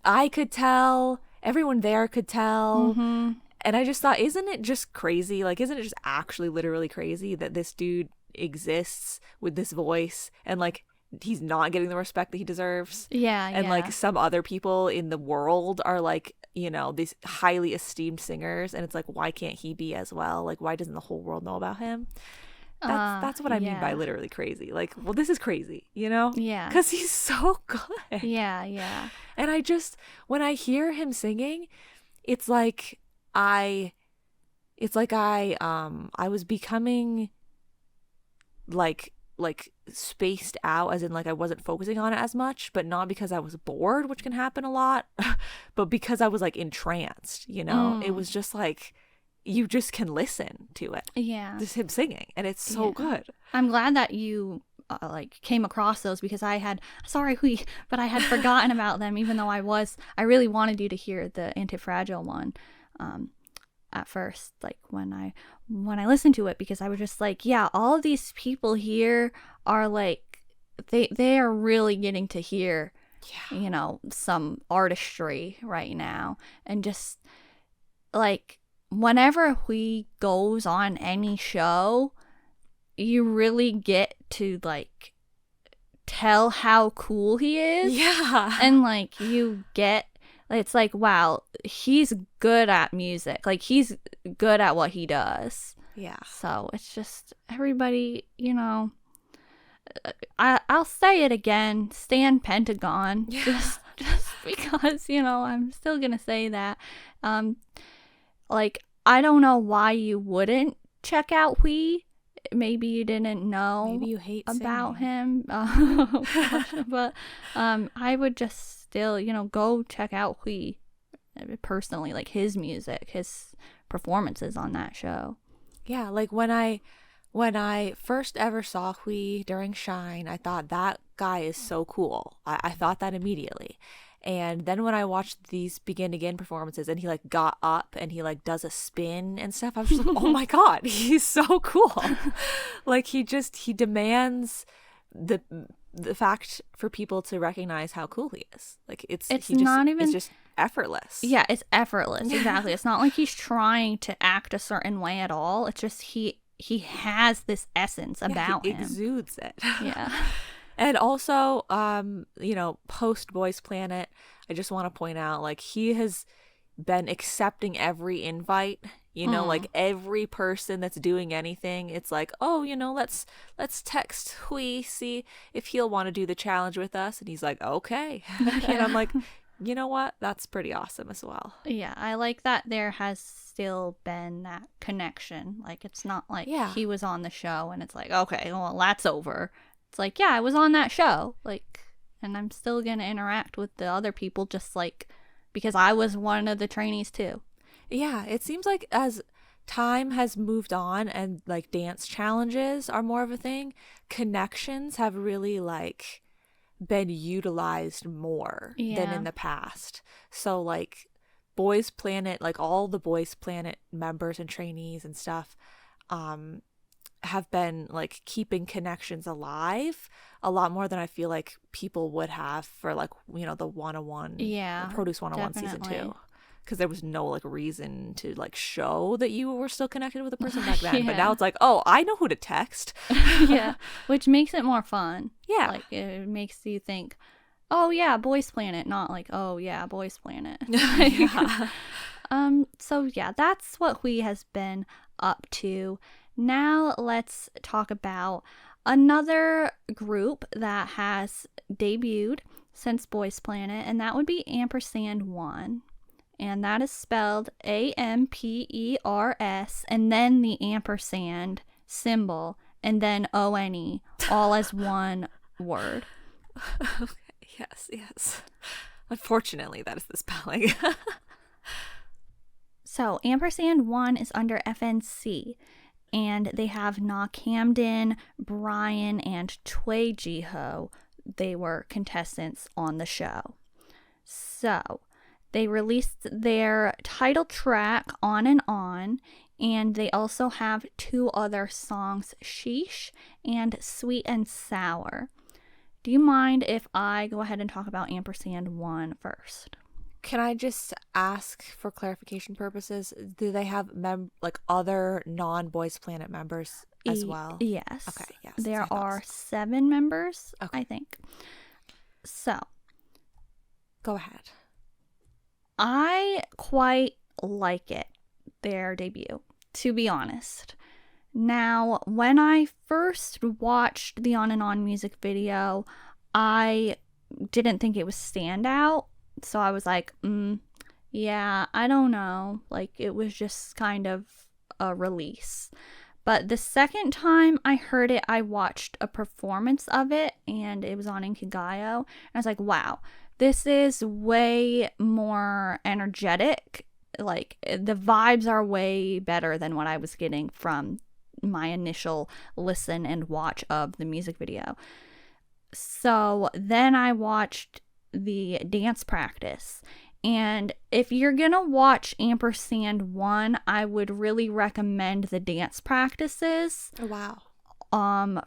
I could tell, everyone there could tell. Mm-hmm. And I just thought, isn't it just crazy? Like, isn't it just actually literally crazy that this dude exists with this voice and like he's not getting the respect that he deserves? Yeah. And like some other people in the world are like, you know, these highly esteemed singers, and it's like, why can't he be as well? Like, why doesn't the whole world know about him? That's what I mean by literally crazy. Like, well, this is crazy, you know? Yeah. Because he's so good. Yeah. And I just, when I hear him singing, it's like I was becoming like spaced out, as in like I wasn't focusing on it as much, but not because I was bored, which can happen a lot, but because I was like entranced, you know? It was just like, you just can listen to it. Yeah. Just him singing, and it's so good. I'm glad that you came across those, because I had forgotten about them, even though I really wanted you to hear the Anti-Fragile one at first, like when I listened to it, because I was just like, yeah, all of these people here are like, they are really getting to hear you know, some artistry right now. And just like whenever Hui goes on any show, you really get to like tell how cool he is. Yeah. And like you get, it's like, wow, he's good at music. Like he's good at what he does. Yeah. So it's just everybody, you know, I'll say it again, stan Pentagon. Yeah. Just because, you know, I'm still gonna say that. Like I don't know why you wouldn't check out Hui. Maybe you didn't know Maybe you hate about singing. him. But I would just still, you know, go check out Hui personally, like his music, his performances on that show. Yeah, like when I first ever saw Hui during Shine, I thought that guy is so cool. I thought that immediately. And then when I watched these Begin Again performances and he like got up and he like does a spin and stuff, I was just like, oh my God, he's so cool. Like he demands the fact for people to recognize how cool he is. Like it's just effortless. Yeah, it's effortless. Exactly. It's not like he's trying to act a certain way at all. It's just he has this essence about him. He exudes it. Yeah. And also, you know, post Boys Planet, I just want to point out, like, he has been accepting every invite, you know, like every person that's doing anything. It's like, oh, you know, let's text Hui, see if he'll want to do the challenge with us. And he's like, okay. And I'm like, you know what? That's pretty awesome as well. Yeah, I like that there has still been that connection. Like, it's not like he was on the show and it's like, okay, well, that's over. It's like, yeah, I was on that show, like, and I'm still gonna interact with the other people just like because I was one of the trainees too. Yeah, it seems like as time has moved on and like dance challenges are more of a thing, connections have really like been utilized more than in the past. So like Boys Planet, like all the Boys Planet members and trainees and stuff, have been like keeping connections alive a lot more than I feel like people would have for like, you know, the 101 Produce 101 season 2, because there was no like reason to like show that you were still connected with a person back then. But now it's like, oh, I know who to text. Yeah, which makes it more fun. Yeah, like it makes you think, oh yeah, Boys Planet, not like, oh yeah, Boys Planet. Yeah. So yeah, that's what Hui has been up to. Now let's talk about another group that has debuted since Boys Planet, and that would be AMPERS&ONE. And that is spelled AMPERS and then the ampersand symbol and then ONE, all as one word. Okay, yes. Unfortunately, that is the spelling. So AMPERS&ONE is under FNC. And they have Na Camden, Brian, and Tway Jiho. They were contestants on the show. So they released their title track, On and On, and they also have 2 other songs, Sheesh and Sweet and Sour. Do you mind if I go ahead and talk about AMPERS&ONE first? Can I just ask for clarification purposes, do they have like other non-Boys Planet members as well? Yes. Okay, yes. There are 7 members, I think. So. Go ahead. I quite like it, their debut, to be honest. Now, when I first watched the On and On music video, I didn't think it was standout. So I was like, yeah, I don't know. Like, it was just kind of a release. But the second time I heard it, I watched a performance of it, and it was on Inkigayo. And I was like, wow, this is way more energetic. Like, the vibes are way better than what I was getting from my initial listen and watch of the music video. So then I watched the dance practice, and if you're gonna watch AMPERS&ONE, I would really recommend the dance practices. Oh, wow.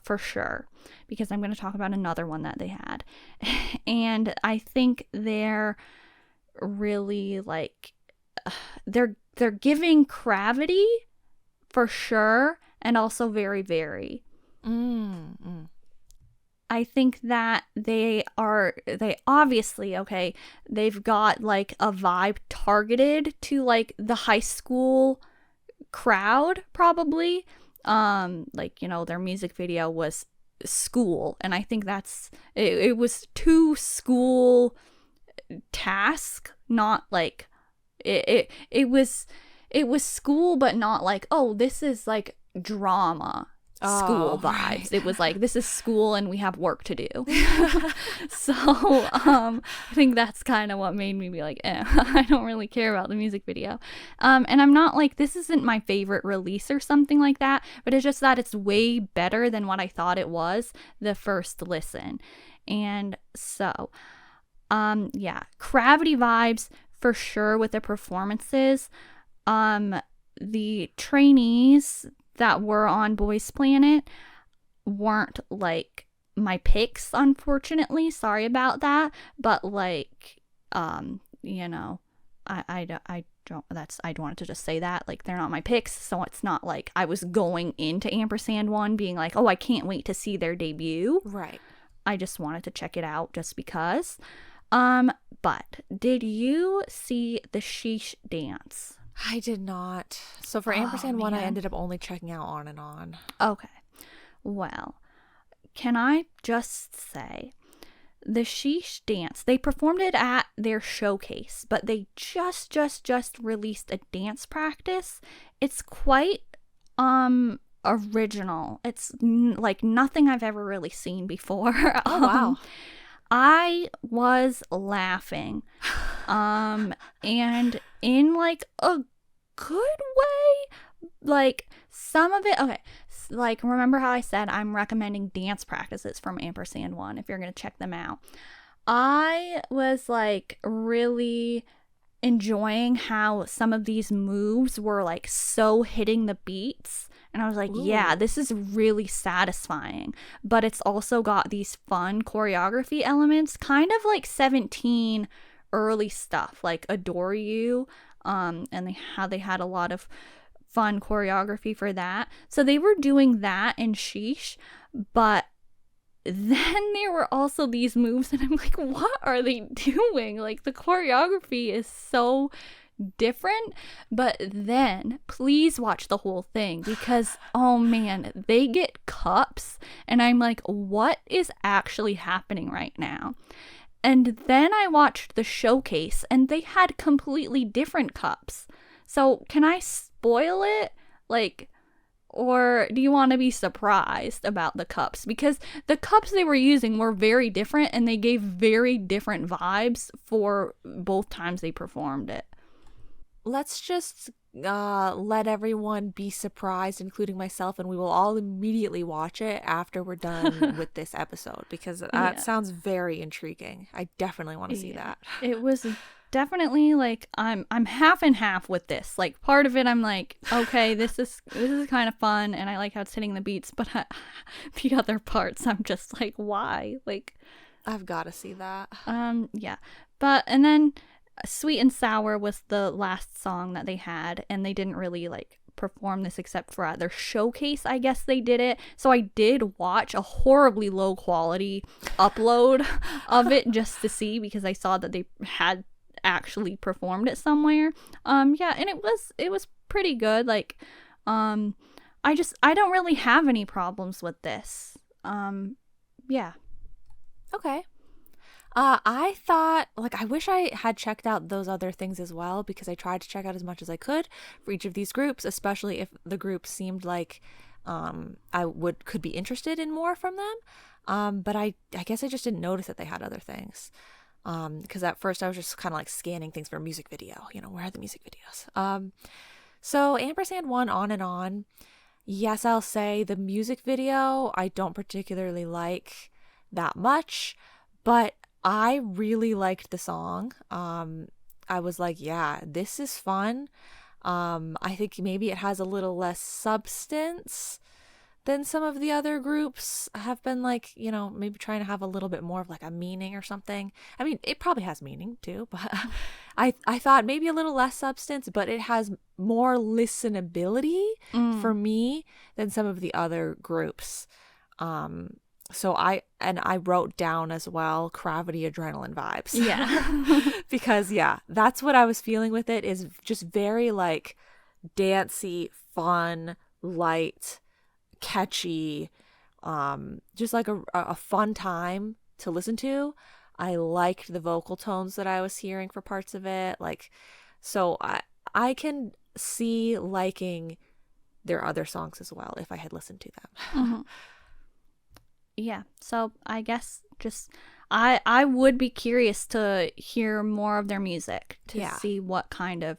for sure, because I'm going to talk about another one that they had. And I think they're really like they're giving gravity for sure, and also very very. I think that they obviously, okay, they've got like a vibe targeted to like the high school crowd probably. Like, you know, their music video was school, and I think that's it was to school task, not like it was school, but not like, oh, this is like drama school vibes. Right. It was like, this is school and we have work to do. So I think that's kind of what made me be like, I don't really care about the music video. And I'm not like, this isn't my favorite release or something like that, but it's just that it's way better than what I thought it was the first listen. And so yeah, gravity vibes for sure with the performances. The trainees that were on Boys Planet weren't like my picks, unfortunately. Sorry about that, but like you know, I wanted to just say that, like, they're not my picks, so it's not like I was going into AMPERS&ONE being like, oh, I can't wait to see their debut. Right. I just wanted to check it out just because. But did you see the sheesh dance? I did not. So for AMPERS&ONE, I ended up only checking out On and On. Okay. Well, can I just say, the sheesh dance, they performed it at their showcase, but they just released a dance practice. It's quite original. It's like nothing I've ever really seen before. Oh, wow. I was laughing. And in like a good way, like some of it, okay, like remember how I said I'm recommending dance practices from AMPERS&ONE if you're gonna check them out. I was like really enjoying how some of these moves were like so hitting the beats, and I was like, yeah, this is really satisfying, but it's also got these fun choreography elements, kind of like 17 early stuff, like Adore You, and they had a lot of fun choreography for that. So they were doing that in sheesh, but then there were also these moves, and I'm like, what are they doing? Like, the choreography is so different. But then please watch the whole thing, because oh man, they get cups, and I'm like, what is actually happening right now? And then I watched the showcase, and they had completely different cups. So can I spoil it? Like, or do you want to be surprised about the cups? Because the cups they were using were very different, and they gave very different vibes for both times they performed it. Let's just let everyone be surprised, including myself, and we will all immediately watch it after we're done with this episode, because that sounds very intriguing. I definitely want to see that. It was definitely like, I'm half and half with this. Like, part of it I'm like, okay, this is kind of fun, and I like how it's hitting the beats, but the other parts I'm just like, why? Like, I've got to see that. Yeah. But and then Sweet and Sour was the last song that they had, and they didn't really like perform this except for at their showcase, I guess they did it. So I did watch a horribly low quality upload of it just to see, because I saw that they had actually performed it somewhere. Yeah, and it was pretty good. Like, I don't really have any problems with this. Yeah. Okay. I thought, like, I wish I had checked out those other things as well, because I tried to check out as much as I could for each of these groups, especially if the group seemed like I could be interested in more from them. But I guess I just didn't notice that they had other things. Because at first I was just kind of like scanning things for a music video. You know, where are the music videos? So AMPERS&ONE On and On. Yes, I'll say the music video I don't particularly like that much, but I really liked the song. I was like, yeah, this is fun. I think maybe it has a little less substance than some of the other groups have been like, you know, maybe trying to have a little bit more of like a meaning or something. I mean, it probably has meaning too, but I thought maybe a little less substance, but it has more listenability for me than some of the other groups. So I wrote down as well Gravity Adrenaline vibes. Yeah. Because yeah, that's what I was feeling with it, is just very like dancey, fun, light, catchy, just like a fun time to listen to. I liked the vocal tones that I was hearing for parts of it. Like, so I can see liking their other songs as well if I had listened to them. Yeah, so I guess just I would be curious to hear more of their music to see what kind of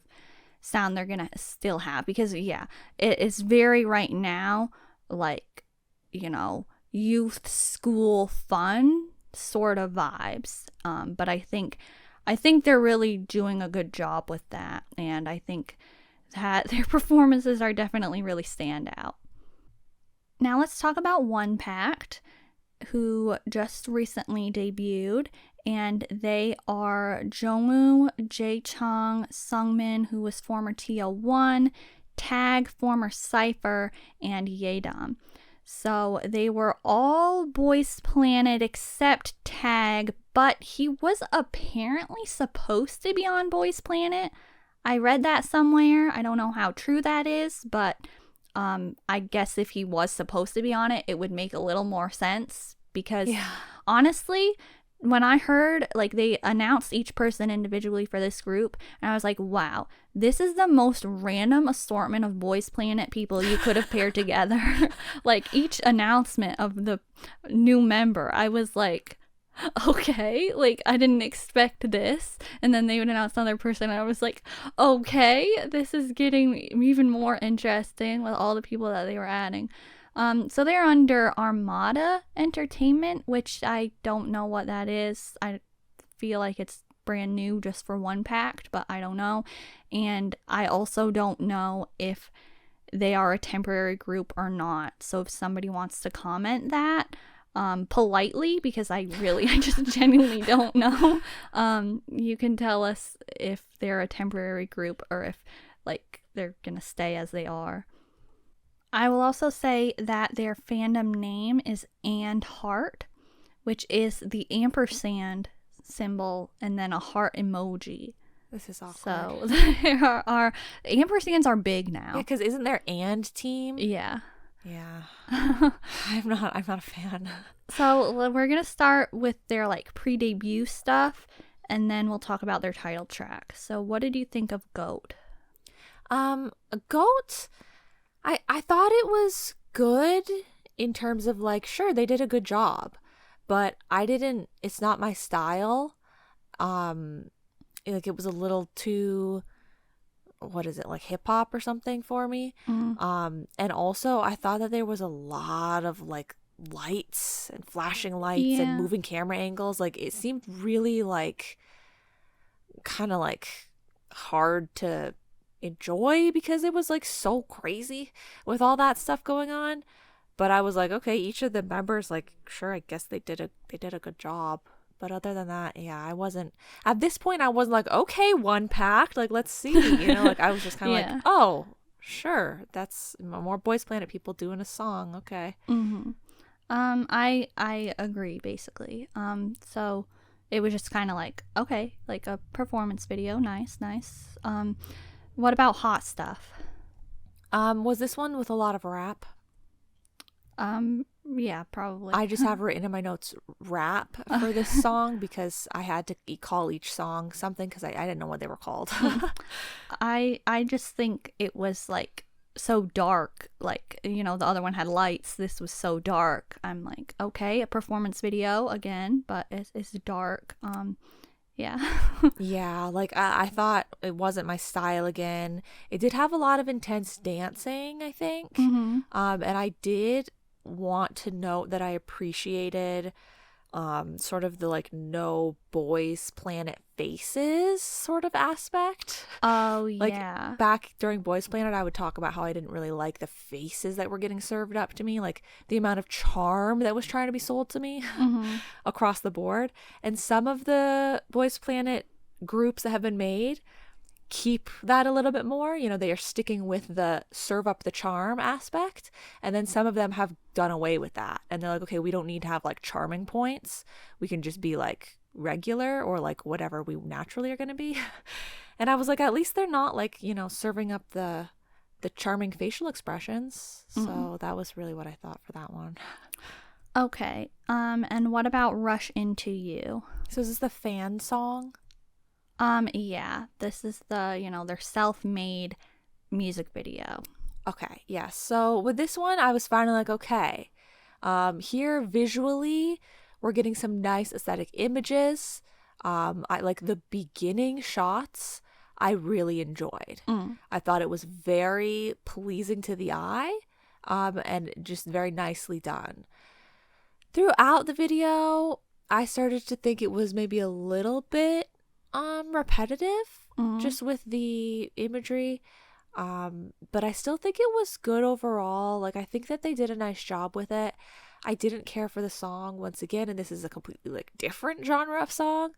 sound they're gonna still have, because yeah, it is very right now like, you know, youth school fun sort of vibes, but I think they're really doing a good job with that, and I think that their performances are definitely really stand out. Now let's talk about ONE PACT, who just recently debuted, and they are Jongwoo, Jae-chang, Sungmin, who was former TIOT, Tag, former Cypher, and Yeodam. So they were all Boys Planet except Tag, but he was apparently supposed to be on Boys Planet. I read that somewhere. I don't know how true that is, but I guess if he was supposed to be on it, it would make a little more sense, because honestly, when I heard like they announced each person individually for this group, and I was like, wow, this is the most random assortment of Boys Planet people you could have paired together. Like each announcement of the new member, I was like, okay, like I didn't expect this. And then they would announce another person, and I was like, okay, this is getting even more interesting with all the people that they were adding. So they're under Armada Entertainment, which I don't know what that is. I feel like it's brand new just for ONE PACT, but I don't know. And I also don't know if they are a temporary group or not. So if somebody wants to comment that, politely, because I just genuinely don't know, you can tell us if they're a temporary group or if like they're gonna stay as they are. I will also say that their fandom name is And Heart, which is the ampersand symbol and then a heart emoji. This is awkward. So there are ampersands are big now. Yeah, because isn't there And team? Yeah. Yeah. I'm not a fan. So we're gonna start with their like pre-debut stuff, and then we'll talk about their title track. So what did you think of GOAT? GOAT, I thought it was good in terms of like, sure, they did a good job, but it's not my style. Like it was a little too, what is it, like hip hop or something for me. And also I thought that there was a lot of like lights and flashing lights and moving camera angles. Like it seemed really like kind of like hard to enjoy because it was like so crazy with all that stuff going on. But I was like, okay, each of the members, like, sure, I guess they did a good job. But other than that, yeah, I wasn't, at this point, I wasn't like, okay, ONE PACT, like, let's see, you know, like, I was just kind of like, oh, sure, that's more Boys Planet people doing a song, okay. I agree, basically. So it was just kind of like, okay, like a performance video, nice. What about hot stuff? Was this one with a lot of rap? Yeah, probably. I just have written in my notes rap for this song because I had to call each song something because I didn't know what they were called. I just think it was like so dark, like, you know, the other one had lights, this was so dark. I'm like, okay, a performance video again, but it's dark. Yeah, like I thought it wasn't my style again. It did have a lot of intense dancing, I think. And I did want to note that I appreciated sort of the like no boys planet faces sort of aspect. Oh, Like yeah. back during Boys Planet, I would talk about how I didn't really like the faces that were getting served up to me, like the amount of charm that was trying to be sold to me across the board. And some of the Boys Planet groups that have been made keep that a little bit more. You know, they are sticking with the serve up the charm aspect. And then some of them have done away with that. And they're like, okay, we don't need to have like charming points. We can just be like regular or like whatever we naturally are going to be. And I was like, at least they're not like, you know, serving up the charming facial expressions. So that was really what I thought for that one. Okay. And what about Rush Into You? So is this the fan song? Yeah, this is the, you know, their self-made music video. Okay, yeah. So with this one, I was finally like, okay. Here visually, we're getting some nice aesthetic images. I like the beginning shots. I really enjoyed. I thought it was very pleasing to the eye, and just very nicely done. Throughout the video, I started to think it was maybe a little bit repetitive just with the imagery, but I still think it was good overall. Like I think that they did a nice job with it. I didn't care for the song once again, and this is a completely like different genre of song,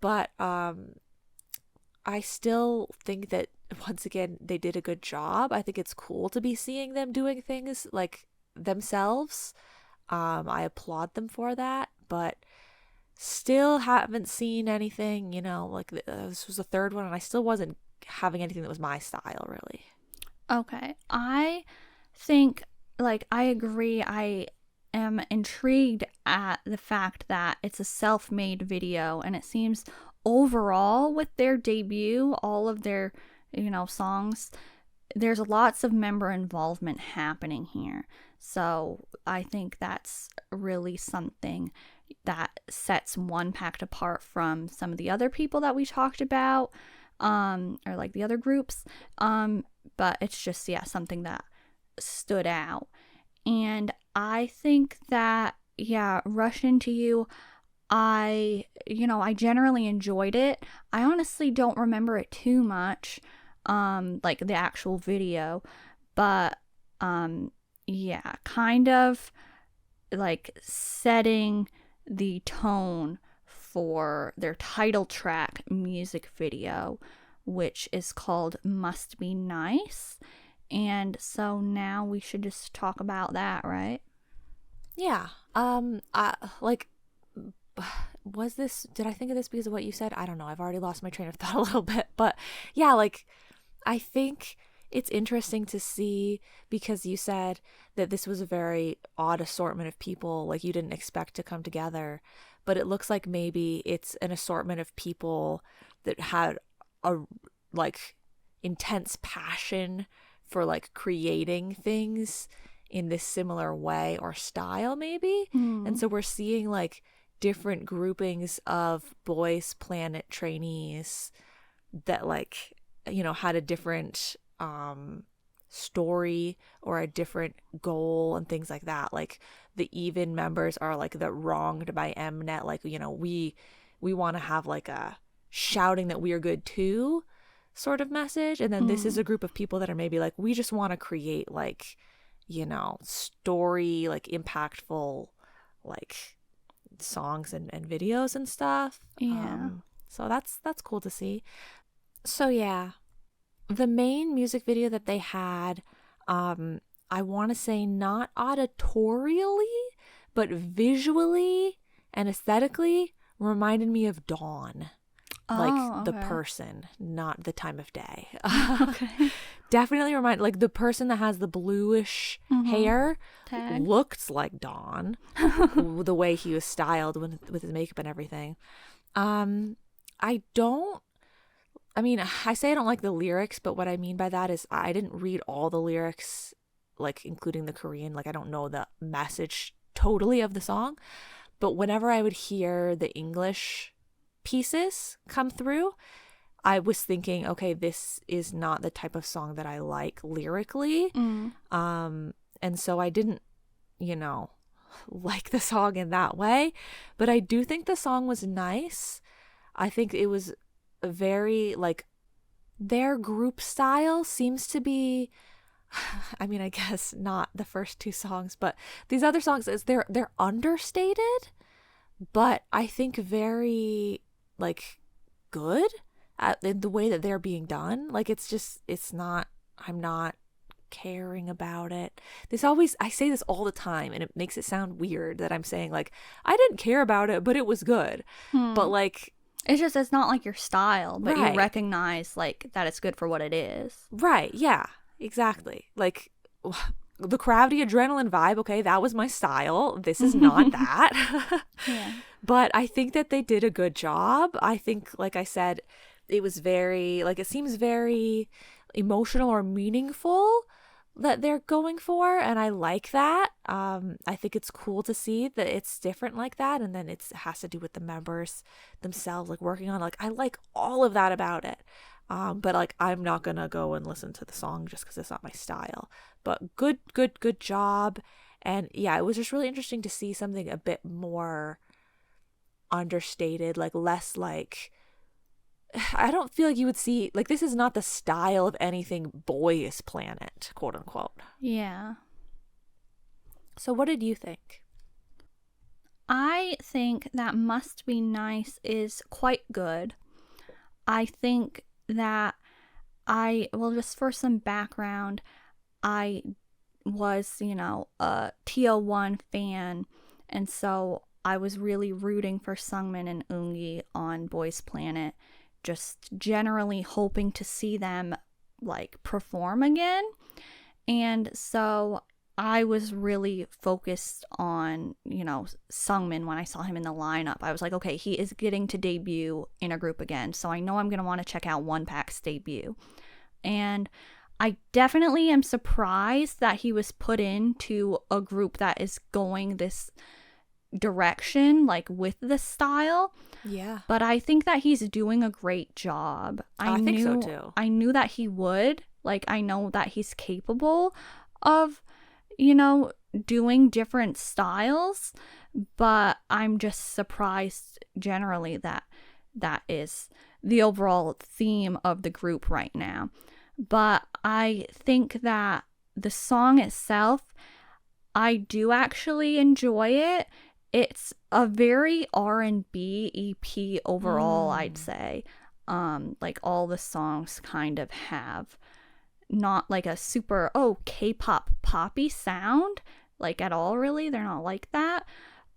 but I still think that once again they did a good job. I think it's cool to be seeing them doing things like themselves. I applaud them for that, but still haven't seen anything, you know, like this was the third one and I still wasn't having anything that was my style really. Okay. I think, like, I agree. I am intrigued at the fact that it's a self-made video, and it seems overall with their debut, all of their, you know, songs, there's lots of member involvement happening here. So I think that's really something that sets ONE PACT apart from some of the other people that we talked about, or like the other groups. But it's just, yeah, something that stood out. And I think that, yeah, Rush Into You, I generally enjoyed it. I honestly don't remember it too much, like the actual video, but yeah, kind of like setting the tone for their title track music video, which is called Must Be Nice. And so now we should just talk about that, right? Yeah. Did I think of this because of what you said? I don't know. I've already lost my train of thought a little bit. But yeah, like I think it's interesting to see because you said that this was a very odd assortment of people, like you didn't expect to come together. But it looks like maybe it's an assortment of people that had a like intense passion for like creating things in this similar way or style maybe. And so we're seeing like different groupings of Boys Planet trainees that like, you know, had a different story or a different goal and things like that. Like the even members are like the wronged by Mnet, like, you know, we want to have like a shouting that we are good too sort of message. And then this is a group of people that are maybe like, we just want to create like, you know, story, like impactful like songs and videos and stuff. Yeah. So that's cool to see. So yeah, the main music video that they had, I want to say not auditorially, but visually and aesthetically reminded me of Dawn. Like the person, not the time of day. Okay. Definitely like the person that has the bluish hair Tag. looked like Dawn. The way he was styled with his makeup and everything. I say I don't like the lyrics, but what I mean by that is I didn't read all the lyrics, like including the Korean. Like I don't know the message totally of the song, but whenever I would hear the English pieces come through, I was thinking, okay, this is not the type of song that I like lyrically. And so I didn't, you know, like the song in that way, but I do think the song was nice. I think it was very like their group style seems to be, I mean, I guess not the first two songs, but these other songs is they're understated, but I think very like good in the way that they're being done. Like it's not, I'm not caring about it. I say this all the time and it makes it sound weird that I'm saying like I didn't care about it, but it was good. But like it's not like your style, but right. You recognize like that it's good for what it is. Right, yeah, exactly. Like the crowdy adrenaline vibe, okay, that was my style. This is not that. Yeah. But I think that they did a good job. I think, like I said, it was very, like, it seems very emotional or meaningful that they're going for, and I like that. I think it's cool to see that it's different like that, and then it has to do with the members themselves, like working on, like, I like all of that about it. But like I'm not gonna go and listen to the song just because it's not my style. But good job. And yeah, it was just really interesting to see something a bit more understated, like less like, I don't feel like you would see, like, this is not the style of anything Boys Planet, quote unquote. Yeah. So what did you think? I think that Must Be Nice is quite good. I think that just for some background, I was, a TIOT fan, and so I was really rooting for Seungmin and Eungi on Boys Planet, just generally hoping to see them like perform again. And so I was really focused on, Seungmin when I saw him in the lineup. I was like, okay, he is getting to debut in a group again, so I know I'm going to want to check out ONE PAC's debut. And I definitely am surprised that he was put into a group that is going this direction, like with the style. Yeah. But I think that he's doing a great job. I think so too. I knew that he would. Like, I know that he's capable of, doing different styles, but I'm just surprised generally that that is the overall theme of the group right now. But I think that the song itself, I do actually enjoy it. It's a very R&B EP overall, I'd say. Like all the songs kind of have not like a super, K-pop poppy sound, like at all really. They're not like that.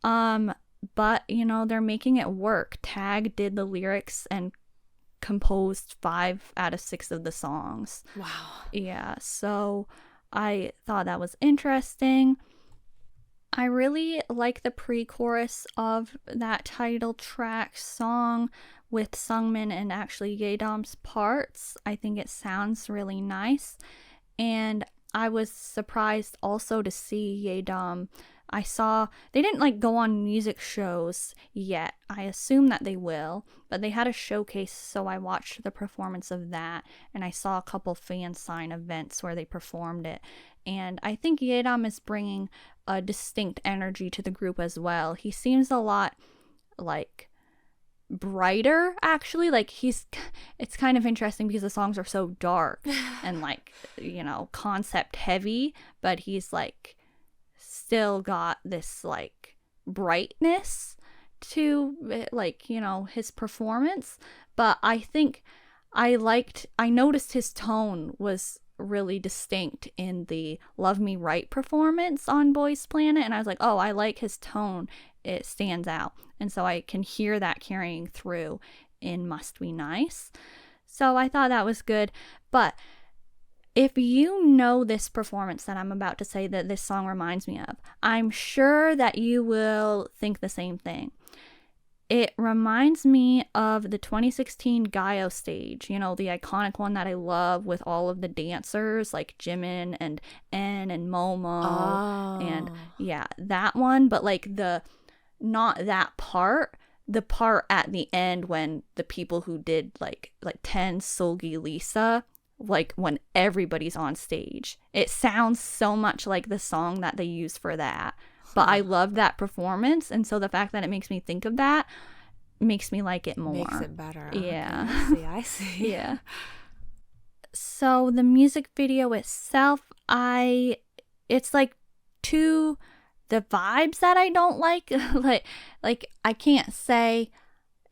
But, they're making it work. Tag did the lyrics and composed 5 out of 6 of the songs. Wow. Yeah, so I thought that was interesting. I really like the pre-chorus of that title track song with Seungmin and actually Yedom's parts. I think it sounds really nice. And I was surprised also to see Yedom. I saw they didn't go on music shows yet. I assume that they will, but they had a showcase, so I watched the performance of that, and I saw a couple fan sign events where they performed it. And I think Yedom is bringing a distinct energy to the group as well. He seems a lot brighter, actually. It's kind of interesting because the songs are so dark and concept heavy, but he's still got this brightness to his performance. But I think I noticed his tone was really distinct in the Love Me Right performance on Boys Planet, and I was like, oh, I like his tone, it stands out. And so I can hear that carrying through in Must Be Nice. So I thought that was good. But if you know this performance that I'm about to say that this song reminds me of, I'm sure that you will think the same thing. It reminds me of the 2016 Gaio stage, the iconic one that I love with all of the dancers like Jimin and En and Momo. Oh. And yeah, that one, but not that part, the part at the end when the people who did like 10 Solgi Lisa, when everybody's on stage. It sounds so much like the song that they use for that. but I love that performance, and so the fact that it makes me think of that makes me like it more. Makes it better. Yeah. Okay, I see. Yeah. So the music video itself, it's like the vibes that I don't like. like I can't say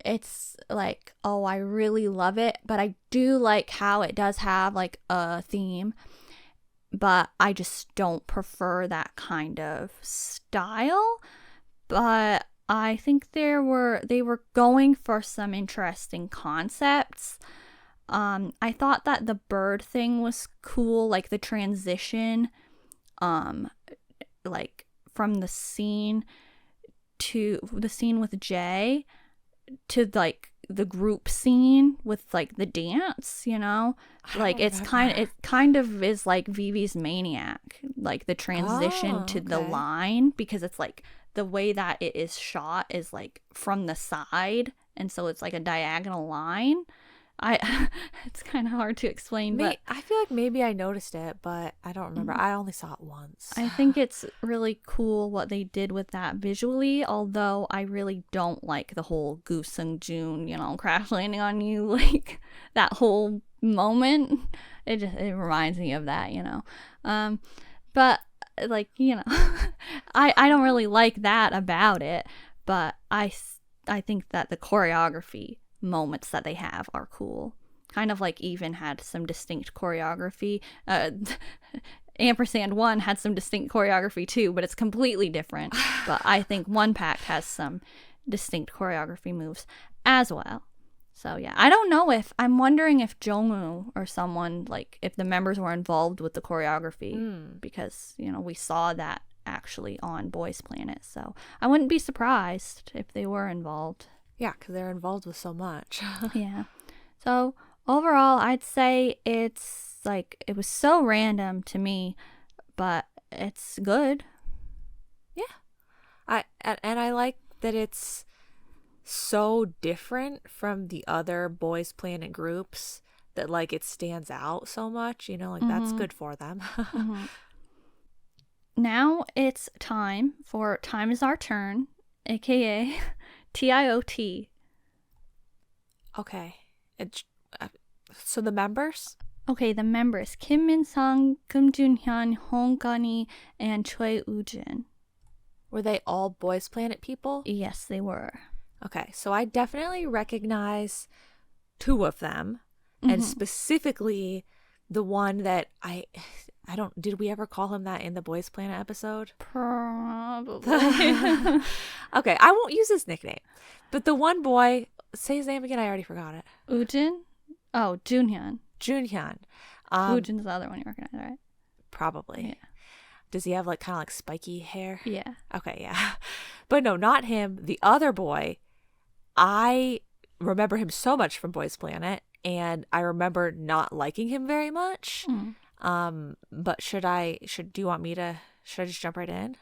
it's like, oh, I really love it, but I do like how it does have like a theme, but I just don't prefer that kind of style. But I think they were going for some interesting concepts. I thought that the bird thing was cool, like the transition, like from the scene with Jay to like the group scene with like the dance, you know, like it kind of is like Vivi's Maniac, like the transition to the line, because it's like the way that it is shot is like from the side, and so it's like a diagonal line. It's kind of hard to explain, but I feel like maybe I noticed it, but I don't remember. I only saw it once. I think it's really cool what they did with that visually, although I really don't like the whole Goose and June, you know, crash landing on you, like that whole moment. It reminds me of that, you know. But like, you know, I don't really like that about it, but I think that the choreography moments that they have are cool. Kind of like even had some distinct choreography. AMPERS&ONE had some distinct choreography too, but it's completely different. But I think ONE PACT has some distinct choreography moves as well. So yeah, I don't know I'm wondering if Jung or someone, like if the members were involved with the choreography, because, you know, we saw that actually on Boys Planet. So I wouldn't be surprised if they were involved. Yeah, because they're involved with so much. Yeah. So overall, I'd say it's like, it was so random to me, but it's good. Yeah. I like that it's so different from the other Boys Planet groups that like it stands out so much, you know, like that's good for them. Now it's time for Time Is Our Turn, aka TIOT. Okay. So the members? Okay, the members. Kim Min-sung, Kim Jun-hyun, Hong Gunny, and Choi Woo-jin. Were they all Boys Planet people? Yes, they were. Okay, so I definitely recognize two of them, and specifically the one that I don't, did we ever call him that in the Boys Planet episode? Probably. Okay, I won't use his nickname. But the one boy, say his name again, I already forgot it. Woo-jin? Oh, Jun-hyun. Jun-hyun. Woo-jin's the other one you recognize, right? Probably. Yeah. Does he have like kind of like spiky hair? Yeah. Okay, yeah. But no, not him. The other boy, I remember him so much from Boys Planet, and I remember not liking him very much. But should I just jump right in?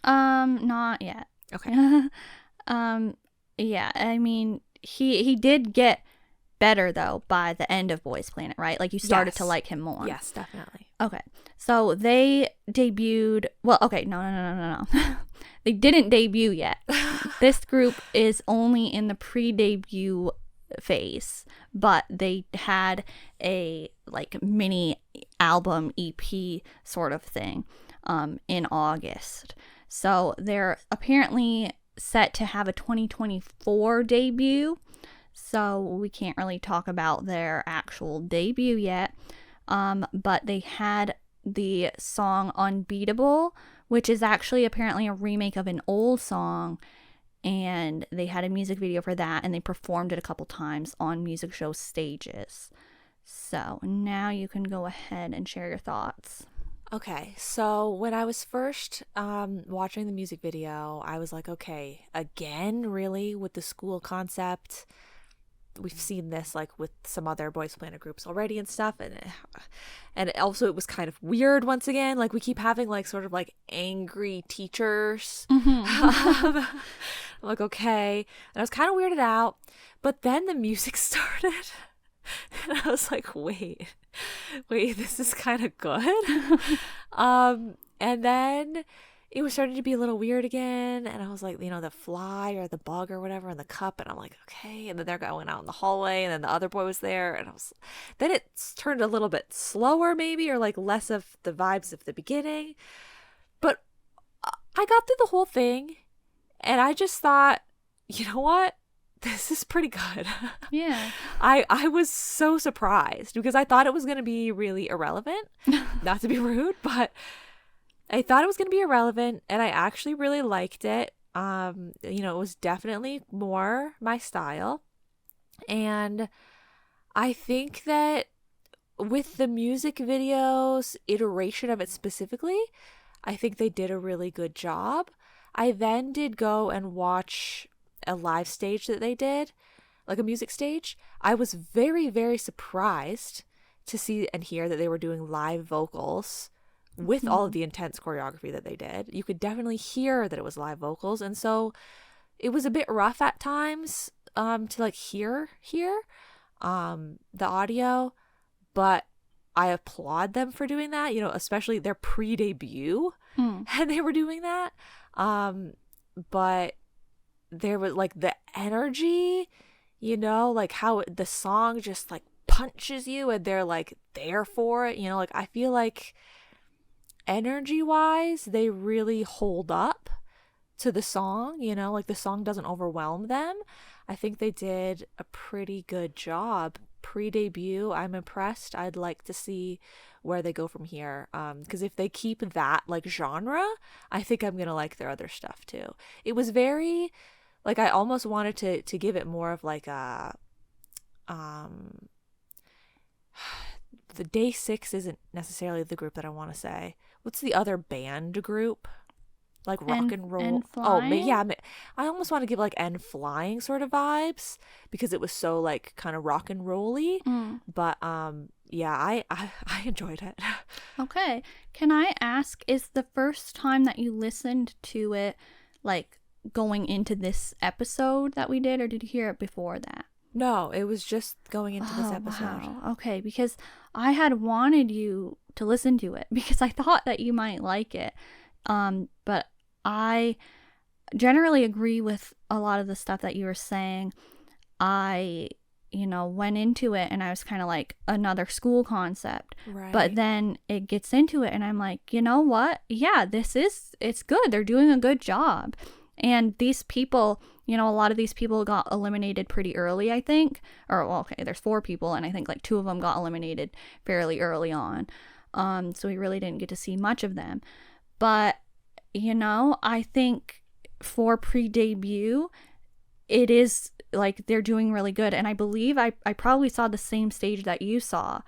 Not yet. Okay. Yeah, I mean, he did get better though by the end of Boys Planet, right? Like you started to like him more. Yes, definitely. Okay. So they debuted, well, okay, no. They didn't debut yet. This group is only in the pre-debut phase, but they had a like mini album EP sort of thing in August. So they're apparently set to have a 2024 debut. So we can't really talk about their actual debut yet. But they had the song Unbeatable, which is actually apparently a remake of an old song. And they had a music video for that, and they performed it a couple times on music show stages. So now you can go ahead and share your thoughts. Okay, so when I was first watching the music video, I was like, okay, again, really, with the school concept? We've seen this like with some other Boys Planet groups already and stuff, and also it was kind of weird once again. Like we keep having like sort of like angry teachers. I'm like, okay, and I was kind of weirded out, but then the music started, and I was like, wait, this is kind of good. And then it was starting to be a little weird again. And I was like, the fly or the bug or whatever in the cup. And I'm like, okay. And then they're going out in the hallway. And then the other boy was there. And then it turned a little bit slower maybe, or like less of the vibes of the beginning. But I got through the whole thing. And I just thought, you know what? This is pretty good. Yeah. I was so surprised because I thought it was going to be really irrelevant. Not to be rude, but I thought it was going to be irrelevant, and I actually really liked it. It was definitely more my style. And I think that with the music videos iteration of it specifically, I think they did a really good job. I then did go and watch a live stage that they did, like a music stage. I was very, very surprised to see and hear that they were doing live vocals with all of the intense choreography that they did. You could definitely hear that it was live vocals. And so it was a bit rough at times to like hear the audio, but I applaud them for doing that, especially their pre-debut and they were doing that. But there was like the energy, like how the song just like punches you and they're like there for it, like I feel like energy wise they really hold up to the song, like the song doesn't overwhelm them. I think they did a pretty good job pre-debut. I'm impressed. I'd like to see where they go from here, because if they keep that like genre, I think I'm gonna like their other stuff too. It was very like, I almost wanted to give it more of like a the Day 6 isn't necessarily the group that I want to say. What's the other band group? Like rock and roll. Yeah. I almost want to give like N Flying sort of vibes because it was so like kind of rock and rolly. But yeah, I enjoyed it. Okay. Can I ask, is the first time that you listened to it like going into this episode that we did, or did you hear it before that? No, it was just going into this episode. Wow. Okay, because I had wanted you to listen to it because I thought that you might like it. But I generally agree with a lot of the stuff that you were saying. I, went into it and I was kind of like another school concept. Right. But then it gets into it and I'm like, you know what? Yeah, it's good. They're doing a good job. And these people, a lot of these people got eliminated pretty early, I think. There's 4 people, and I think like 2 of them got eliminated fairly early on. So we really didn't get to see much of them. But, I think for pre-debut, it is like they're doing really good. And I believe I probably saw the same stage that you saw,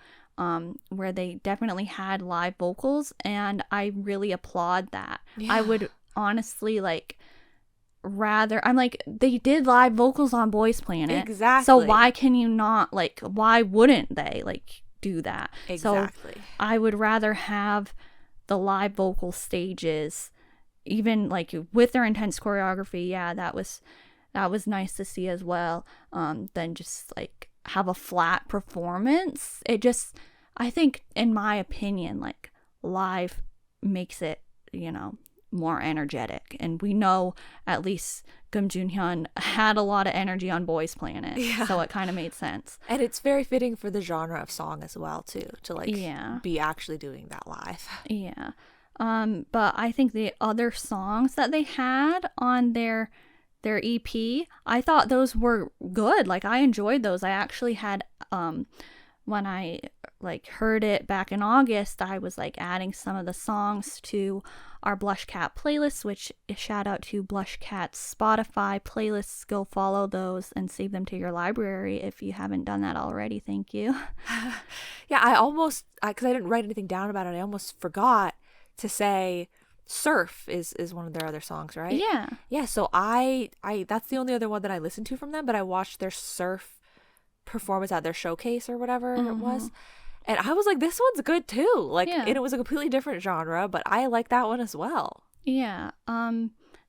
where they definitely had live vocals, and I really applaud that. Yeah. I would honestly I'm like, they did live vocals on Boys Planet. Exactly. So why can you not, why wouldn't they, do that? Exactly. So I would rather have the live vocal stages, even, with their intense choreography. Yeah, that was nice to see as well, than just, have a flat performance. I think, in my opinion, live makes it, more energetic, and we know at least Kim Junhyun had a lot of energy on Boys Planet, so it kind of made sense. And it's very fitting for the genre of song as well too, to be actually doing that live. Yeah. But I think the other songs that they had on their EP, I thought those were good. I enjoyed those. I actually had when I heard it back in August, I was adding some of the songs to our BlushCat playlist, which shout out to BlushCat's Spotify playlists. Go follow those and save them to your library if you haven't done that already. Thank you. Yeah, because I didn't write anything down about it, I almost forgot to say Surf is one of their other songs, right? Yeah, so I that's the only other one that I listened to from them, but I watched their Surf performance at their showcase or whatever it was. And I was like, this one's good too. And it was a completely different genre, but I like that one as well. Yeah.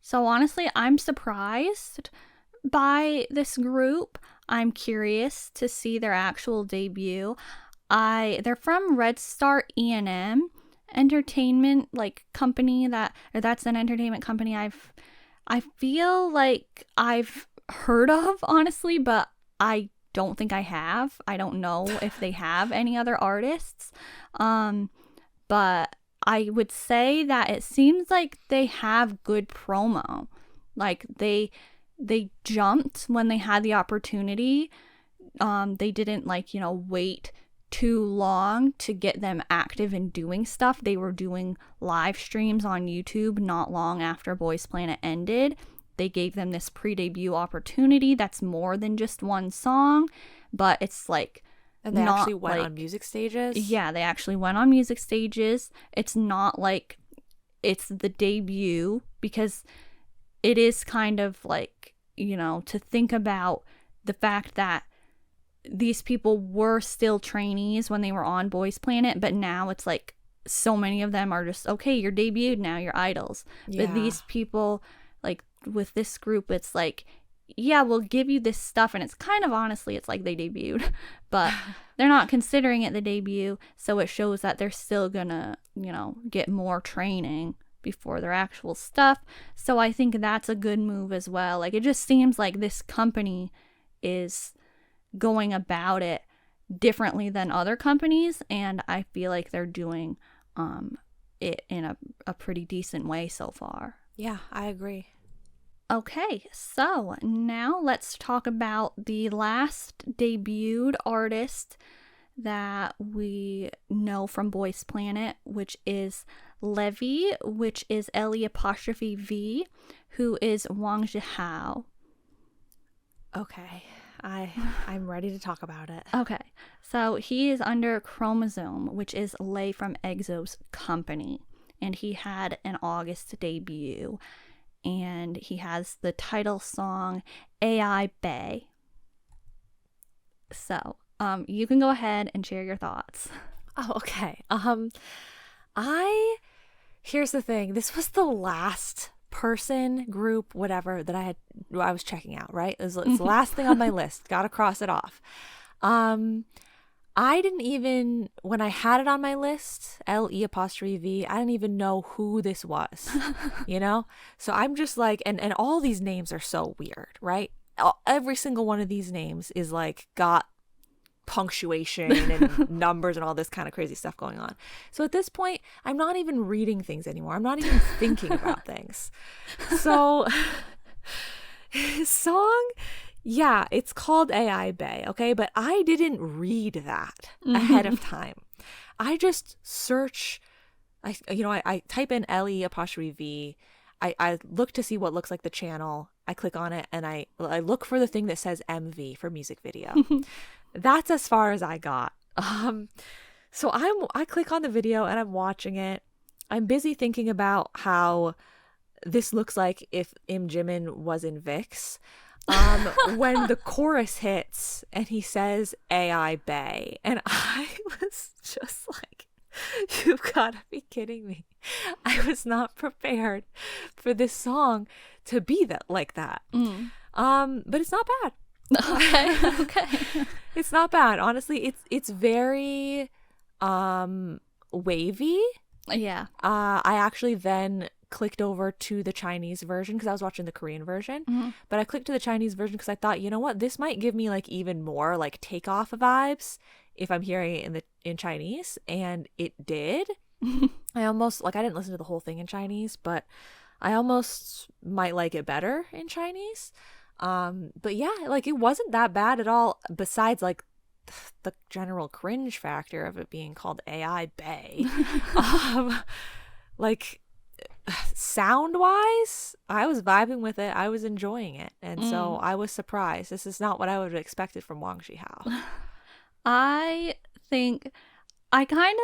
So honestly, I'm surprised by this group. I'm curious to see their actual debut. They're from Red Star E&M, entertainment like company that's an entertainment company I feel like I've heard of, honestly, but I don't think I have. I don't know if they have any other artists. But I would say that it seems like they have good promo. Like they jumped when they had the opportunity. They didn't wait too long to get them active and doing stuff. They were doing live streams on YouTube not long after Boys Planet ended. They gave them this pre-debut opportunity that's more than just one song, but it's like, and they actually went on music stages? Yeah, they actually went on music stages. It's not like it's the debut, because it is kind of like, to think about the fact that these people were still trainees when they were on Boys Planet, but now it's like so many of them are just, okay, you're debuted now, you're idols. Yeah. But these people, like with this group, it's like, yeah, we'll give you this stuff, and it's kind of, honestly, it's like they debuted, but they're not considering it the debut, so it shows that they're still gonna, get more training before their actual stuff. So I think that's a good move as well. Like, it just seems like this company is going about it differently than other companies, and I feel like they're doing it in a pretty decent way so far. Yeah, I agree. Okay, so now let's talk about the last debuted artist that we know from Boys Planet, which is Levy, which is L-E'-V, who is Wang Zhihao. Okay, I'm ready to talk about it. Okay, so he is under Chromosome, which is Lay from EXO's company, and he had an August debut. And he has the title song AI Bay. So, you can go ahead and share your thoughts. Oh, okay. Here's the thing. This was the last person, group, whatever that I was checking out, right? It's the last thing on my list. Gotta cross it off. I didn't even, when I had it on my list, L-E'-V, I didn't even know who this was, So I'm just like, and all these names are so weird, right? Every single one of these names is like got punctuation and numbers and all this kind of crazy stuff going on. So at this point, I'm not even reading things anymore. I'm not even thinking about things. So his song, yeah, it's called AI Bay, okay? But I didn't read that ahead of time. I just search, I type in L-E'-V. I look to see what looks like the channel. I click on it, and I look for the thing that says MV for music video. That's as far as I got. So I click on the video, and I'm watching it. I'm busy thinking about how this looks like if Im Jimin was in VIX. When the chorus hits and he says AI Bay, and I was just like, you've got to be kidding me. I was not prepared for this song to be like that. But it's not bad. Okay. It's not bad. Honestly, it's very wavy. Yeah. I actually then clicked over to the Chinese version because I was watching the Korean version, but I clicked to the Chinese version because I thought, you know what, this might give me like even more like Takeoff vibes if I'm hearing it in Chinese, and it did. I almost, like, I didn't listen to the whole thing in Chinese, but I almost might like it better in Chinese. But yeah, like, it wasn't that bad at all, besides like the general cringe factor of it being called AI Bay. Like, sound wise, I was vibing with it. I was enjoying it, and so I was surprised. This is not what I would have expected from Wang Zhihao. I think I kind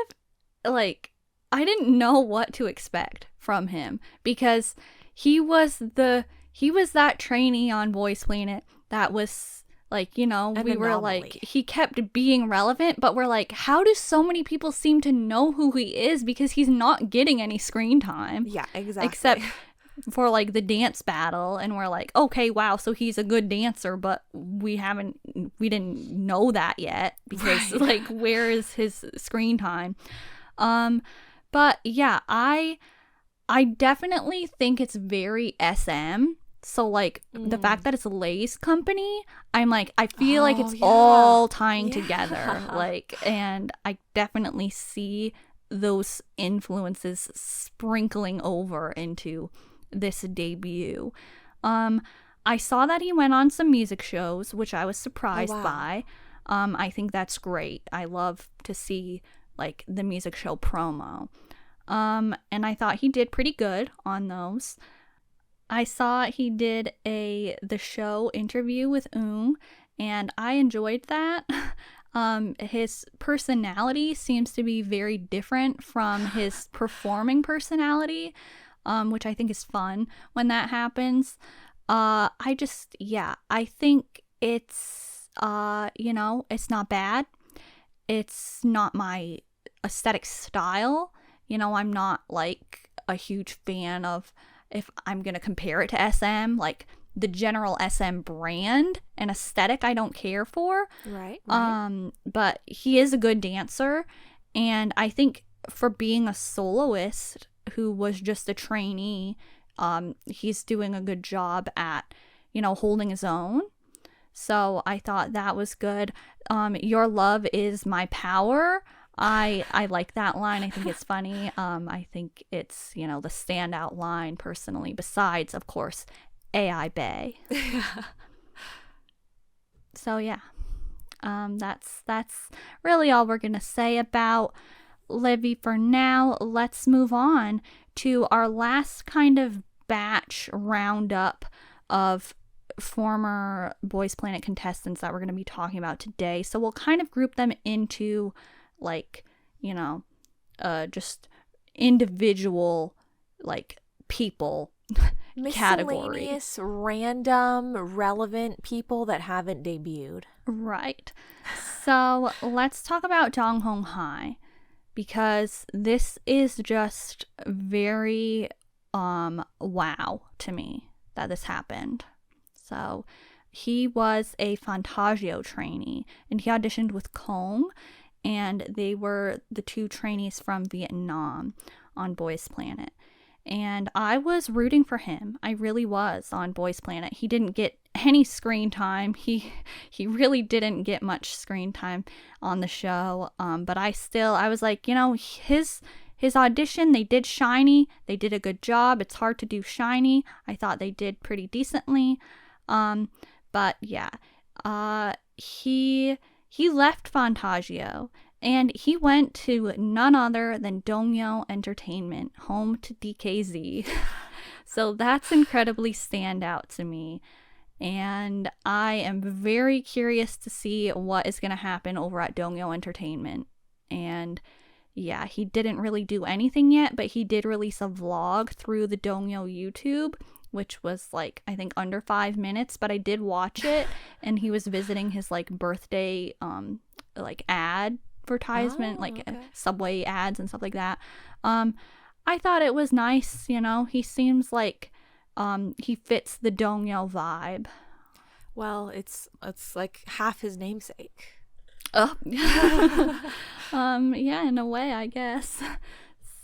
of like, I didn't know what to expect from him, because he was that trainee on Boys Planet that was like, we were like, he kept being relevant, but we're like, how do so many people seem to know who he is, because he's not getting any screen time? Yeah, exactly. Except for like the dance battle, and we're like, okay, wow, so he's a good dancer, but we didn't know that yet, because like, where is his screen time? But But yeah, I definitely think it's very SM. So like the fact that it's Lay's company, I'm like, I feel like it's all tying together. Like, and I definitely see those influences sprinkling over into this debut. I saw that he went on some music shows, which I was surprised by. I think that's great. I love to see like the music show promo. And I thought he did pretty good on those. I saw he did the show interview with Jung, and I enjoyed that. His personality seems to be very different from his performing personality, which I think is fun when that happens. I think it's, it's not bad. It's not my aesthetic style. I'm not like a huge fan of, if I'm going to compare it to SM, like the general SM brand and aesthetic I don't care for. Right. But he is a good dancer. And I think for being a soloist who was just a trainee, he's doing a good job at, holding his own. So I thought that was good. Your love is my power. I like that line. I think it's funny. I think it's, the standout line personally, besides, of course, AI Bay. So yeah, that's really all we're gonna say about Livy for now. Let's move on to our last kind of batch roundup of former Boys Planet contestants that we're going to be talking about today. So we'll kind of group them into like, just individual like people category. Miscellaneous, random, relevant people that haven't debuted. Right. So let's talk about Jung Hong-hai, because this is just very wow to me that this happened. So he was a Fantagio trainee, and he auditioned with Cong, and they were the two trainees from Vietnam on Boys Planet. And I was rooting for him. I really was on Boys Planet. He didn't get any screen time. He really didn't get much screen time on the show. But I was like, his audition, they did Shiny. They did a good job. It's hard to do Shiny. I thought they did pretty decently. But yeah, he left Fantagio, and he went to none other than Dongyo Entertainment, home to DKZ. So that's incredibly standout to me. And I am very curious to see what is going to happen over at Dongyo Entertainment. And yeah, he didn't really do anything yet, but he did release a vlog through the Dongyo YouTube, which was like, I think under 5 minutes, but I did watch it. And he was visiting his like birthday, like advertisement, Subway ads and stuff like that. I thought it was nice. He seems like he fits the Dongyo vibe. Well, it's like half his namesake. Oh. Yeah, in a way, I guess.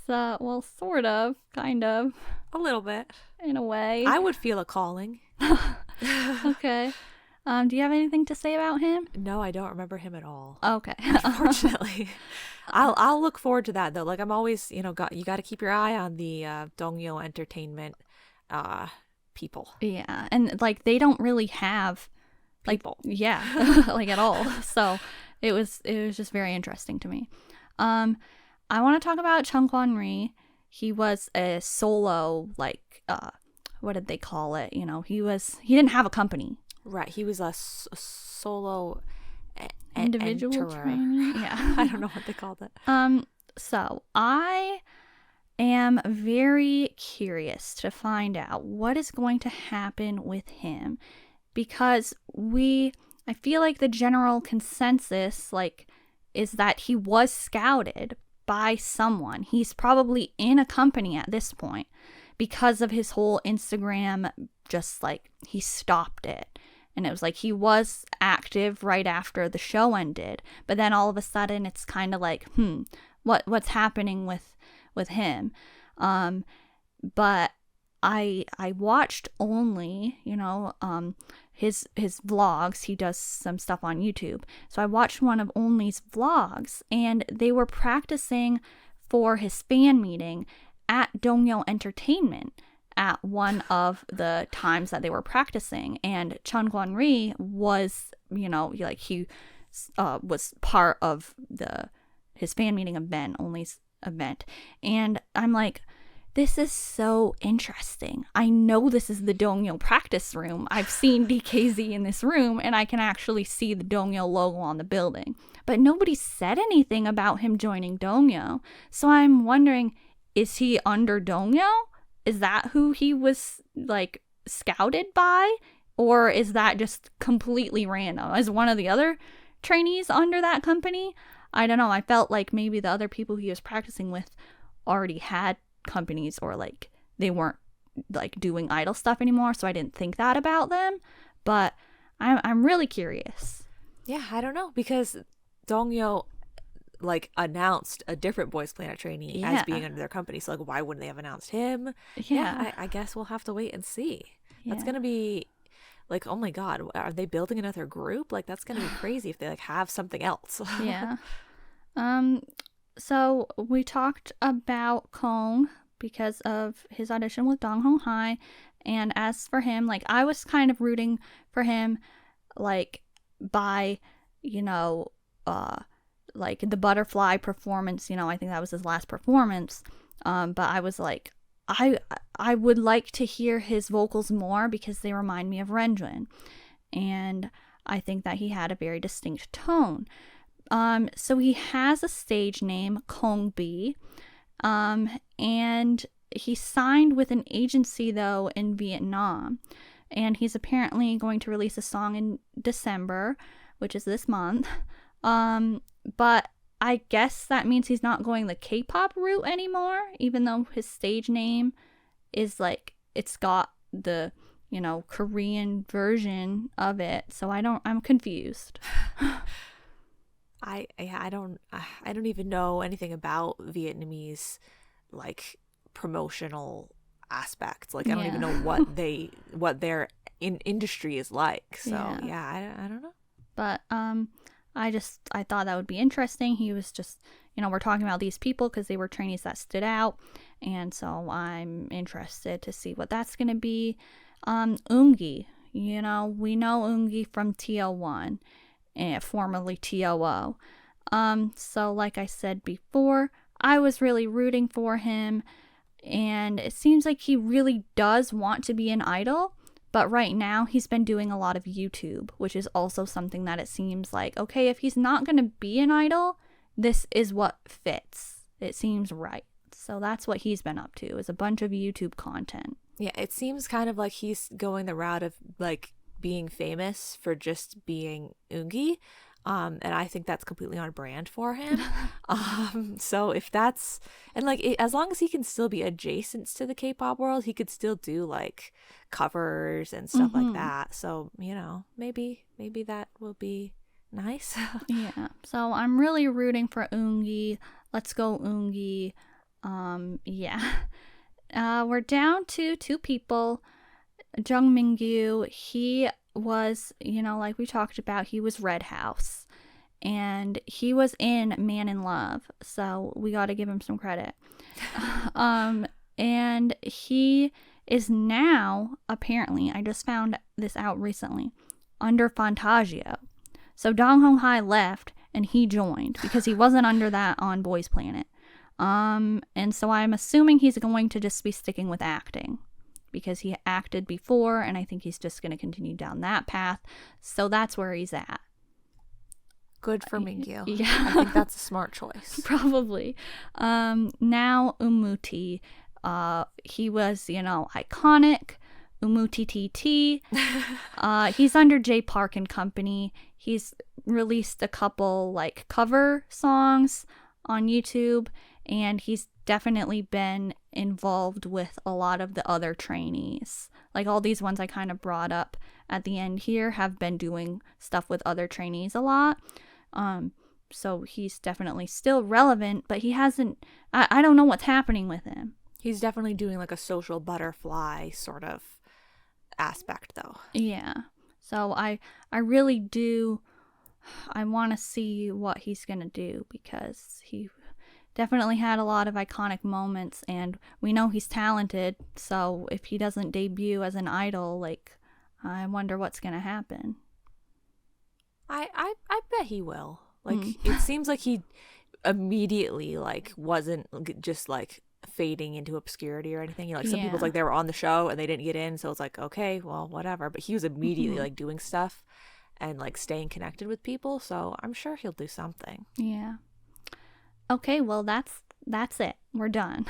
So, well, sort of, kind of. A little bit. In a way. I would feel a calling. Okay. Do you have anything to say about him? No, I don't remember him at all. Okay. Unfortunately. I'll look forward to that though. Like, I'm always, you got to keep your eye on the Dongyo Entertainment people. Yeah, and like they don't really have like people. Yeah, like at all. So it was just very interesting to me. I want to talk about Chung Kwan-ri. He was a solo, like what did they call it? He didn't have a company. Right. He was a solo individual trainee. Yeah. I don't know what they called it. So I am very curious to find out what is going to happen with him, because I feel like the general consensus is that he was scouted by someone. He's probably in a company at this point because of his whole Instagram, just like he stopped it. And it was like he was active right after the show ended, but then all of a sudden it's kind of like, what's happening with with him. But I watched only, his vlogs. He does some stuff on YouTube. So I watched one of Only's vlogs, and they were practicing for his fan meeting at Dongyo Entertainment at one of the times that they were practicing. And Chun Kwan-ri was, he was part of his fan meeting event, Only's event. And I'm like, this is so interesting. I know this is the Dongyo practice room. I've seen DKZ in this room, and I can actually see the Dongyo logo on the building. But nobody said anything about him joining Dongyo. So I'm wondering, is he under Dongyo? Is that who he was, scouted by? Or is that just completely random? Is one of the other trainees under that company? I don't know. I felt like maybe the other people he was practicing with already had companies, or they weren't doing idol stuff anymore, so I didn't think that about them. But I'm really curious. Yeah, I don't know, because Dongyo announced a different Boys Planet trainee as being under their company, so why wouldn't they have announced him? I guess we'll have to wait and see. That's gonna be oh my god, are they building another group? That's gonna be crazy if they have something else. Yeah. So we talked about Cong because of his audition with Dong Hong Hai, and as for him, I was kind of rooting for him, by, the butterfly performance. I think that was his last performance. But I was I would like to hear his vocals more because they remind me of Renjun, and I think that he had a very distinct tone. So he has a stage name, Cong B, and he signed with an agency, though, in Vietnam, and he's apparently going to release a song in December, which is this month, but I guess that means he's not going the K-pop route anymore, even though his stage name is, it's got the, Korean version of it, so I'm confused. I don't even know anything about Vietnamese promotional aspects. I don't even know what their industry is like. So I don't know. But I thought that would be interesting. He was just, we're talking about these people because they were trainees that stood out, and so I'm interested to see what that's gonna be. Eungi, we know Eungi from TO1. Formerly TOO. So like I said before, I was really rooting for him, and it seems like he really does want to be an idol, but right now he's been doing a lot of YouTube, which is also something that it seems like, okay, if he's not going to be an idol, this is what fits. It seems right. So that's what he's been up to, is a bunch of YouTube content. Yeah, it seems kind of like he's going the route of being famous for just being Eungi, and I think that's completely on brand for him. So if that's, and as long as he can still be adjacent to the K-pop world, he could still do covers and stuff like that. So maybe that will be nice. Yeah. So I'm really rooting for Eungi. Let's go Eungi. Yeah. We're down to two people. Jung Mingyu, he was, like we talked about, he was Red House, and he was in Man in Love, so we got to give him some credit. And he is now, apparently, I just found this out recently, under Fantagio. So Dong Hong Hai left, and he joined, because he wasn't under that on Boys Planet. And so I'm assuming he's going to just be sticking with acting, because he acted before, and I think he's just going to continue down that path. So that's where he's at. Good for Mingyu. Yeah. I think that's a smart choice. Probably. Now Wumuti. He was, iconic. Wumuti TT. He's under J Park and Company. He's released a couple, cover songs on YouTube, and he's definitely been involved with a lot of the other trainees. All these ones I kind of brought up at the end here have been doing stuff with other trainees a lot. So he's definitely still relevant, but he hasn't, I don't know what's happening with him. He's definitely doing like a social butterfly sort of aspect though. Yeah. So I really do, I want to see what he's going to do, because he definitely had a lot of iconic moments, and we know he's talented. So if he doesn't debut as an idol, like, I wonder what's going to happen. I bet he will. Like, it seems like he immediately, like, wasn't just, like, fading into obscurity or anything. You know, like, some people, like, they were on the show and they didn't get in, so it's like, okay, well, whatever. But he was immediately, like, doing stuff and, like, staying connected with people, so I'm sure he'll do something. Yeah. Okay, well, that's it. We're done.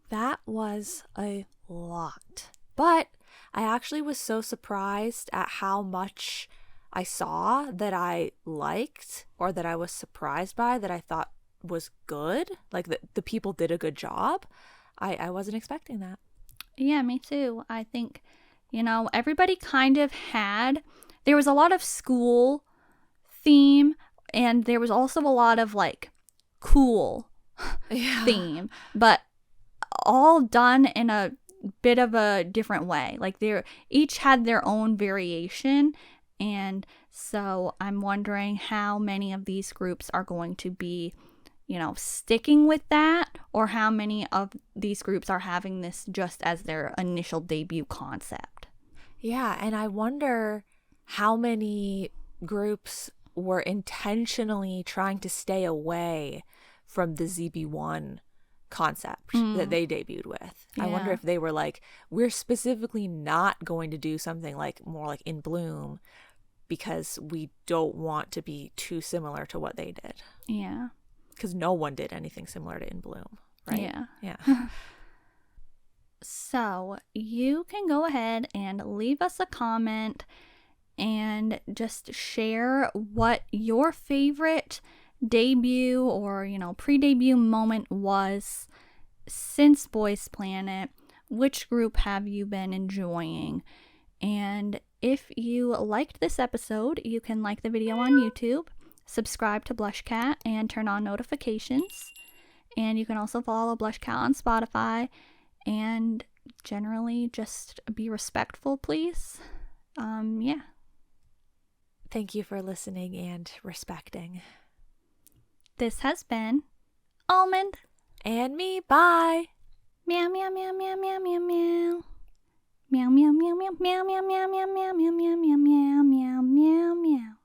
That was a lot. But I actually was so surprised at how much I saw that I liked, or that I was surprised by, that I thought was good. Like, the people did a good job. I wasn't expecting that. Yeah, me too. I think, everybody kind of there was a lot of school theme, and there was also a lot of, like, cool theme, but all done in a bit of a different way. Like, they each had their own variation. And so I'm wondering how many of these groups are going to be, sticking with that, or how many of these groups are having this just as their initial debut concept. Yeah, and I wonder how many groups were intentionally trying to stay away from the ZB1 concept that they debuted with. Yeah. I wonder if they were like, we're specifically not going to do something like more like In Bloom, because we don't want to be too similar to what they did. Yeah. Because no one did anything similar to In Bloom, right? Yeah. Yeah. So you can go ahead and leave us a comment and just share what your favorite debut or, pre-debut moment was since Boys Planet. Which group have you been enjoying? And if you liked this episode, you can like the video on YouTube, subscribe to BlushCat, and turn on notifications. And you can also follow BlushCat on Spotify. And generally, just be respectful, please. Yeah. Thank you for listening and respecting. This has been Almohnd. And me. Bye. Meow, meow, meow, meow, meow, meow, meow. Meow, meow, meow, meow, meow, meow, meow, meow, meow, meow, meow, meow, meow, meow, meow, meow.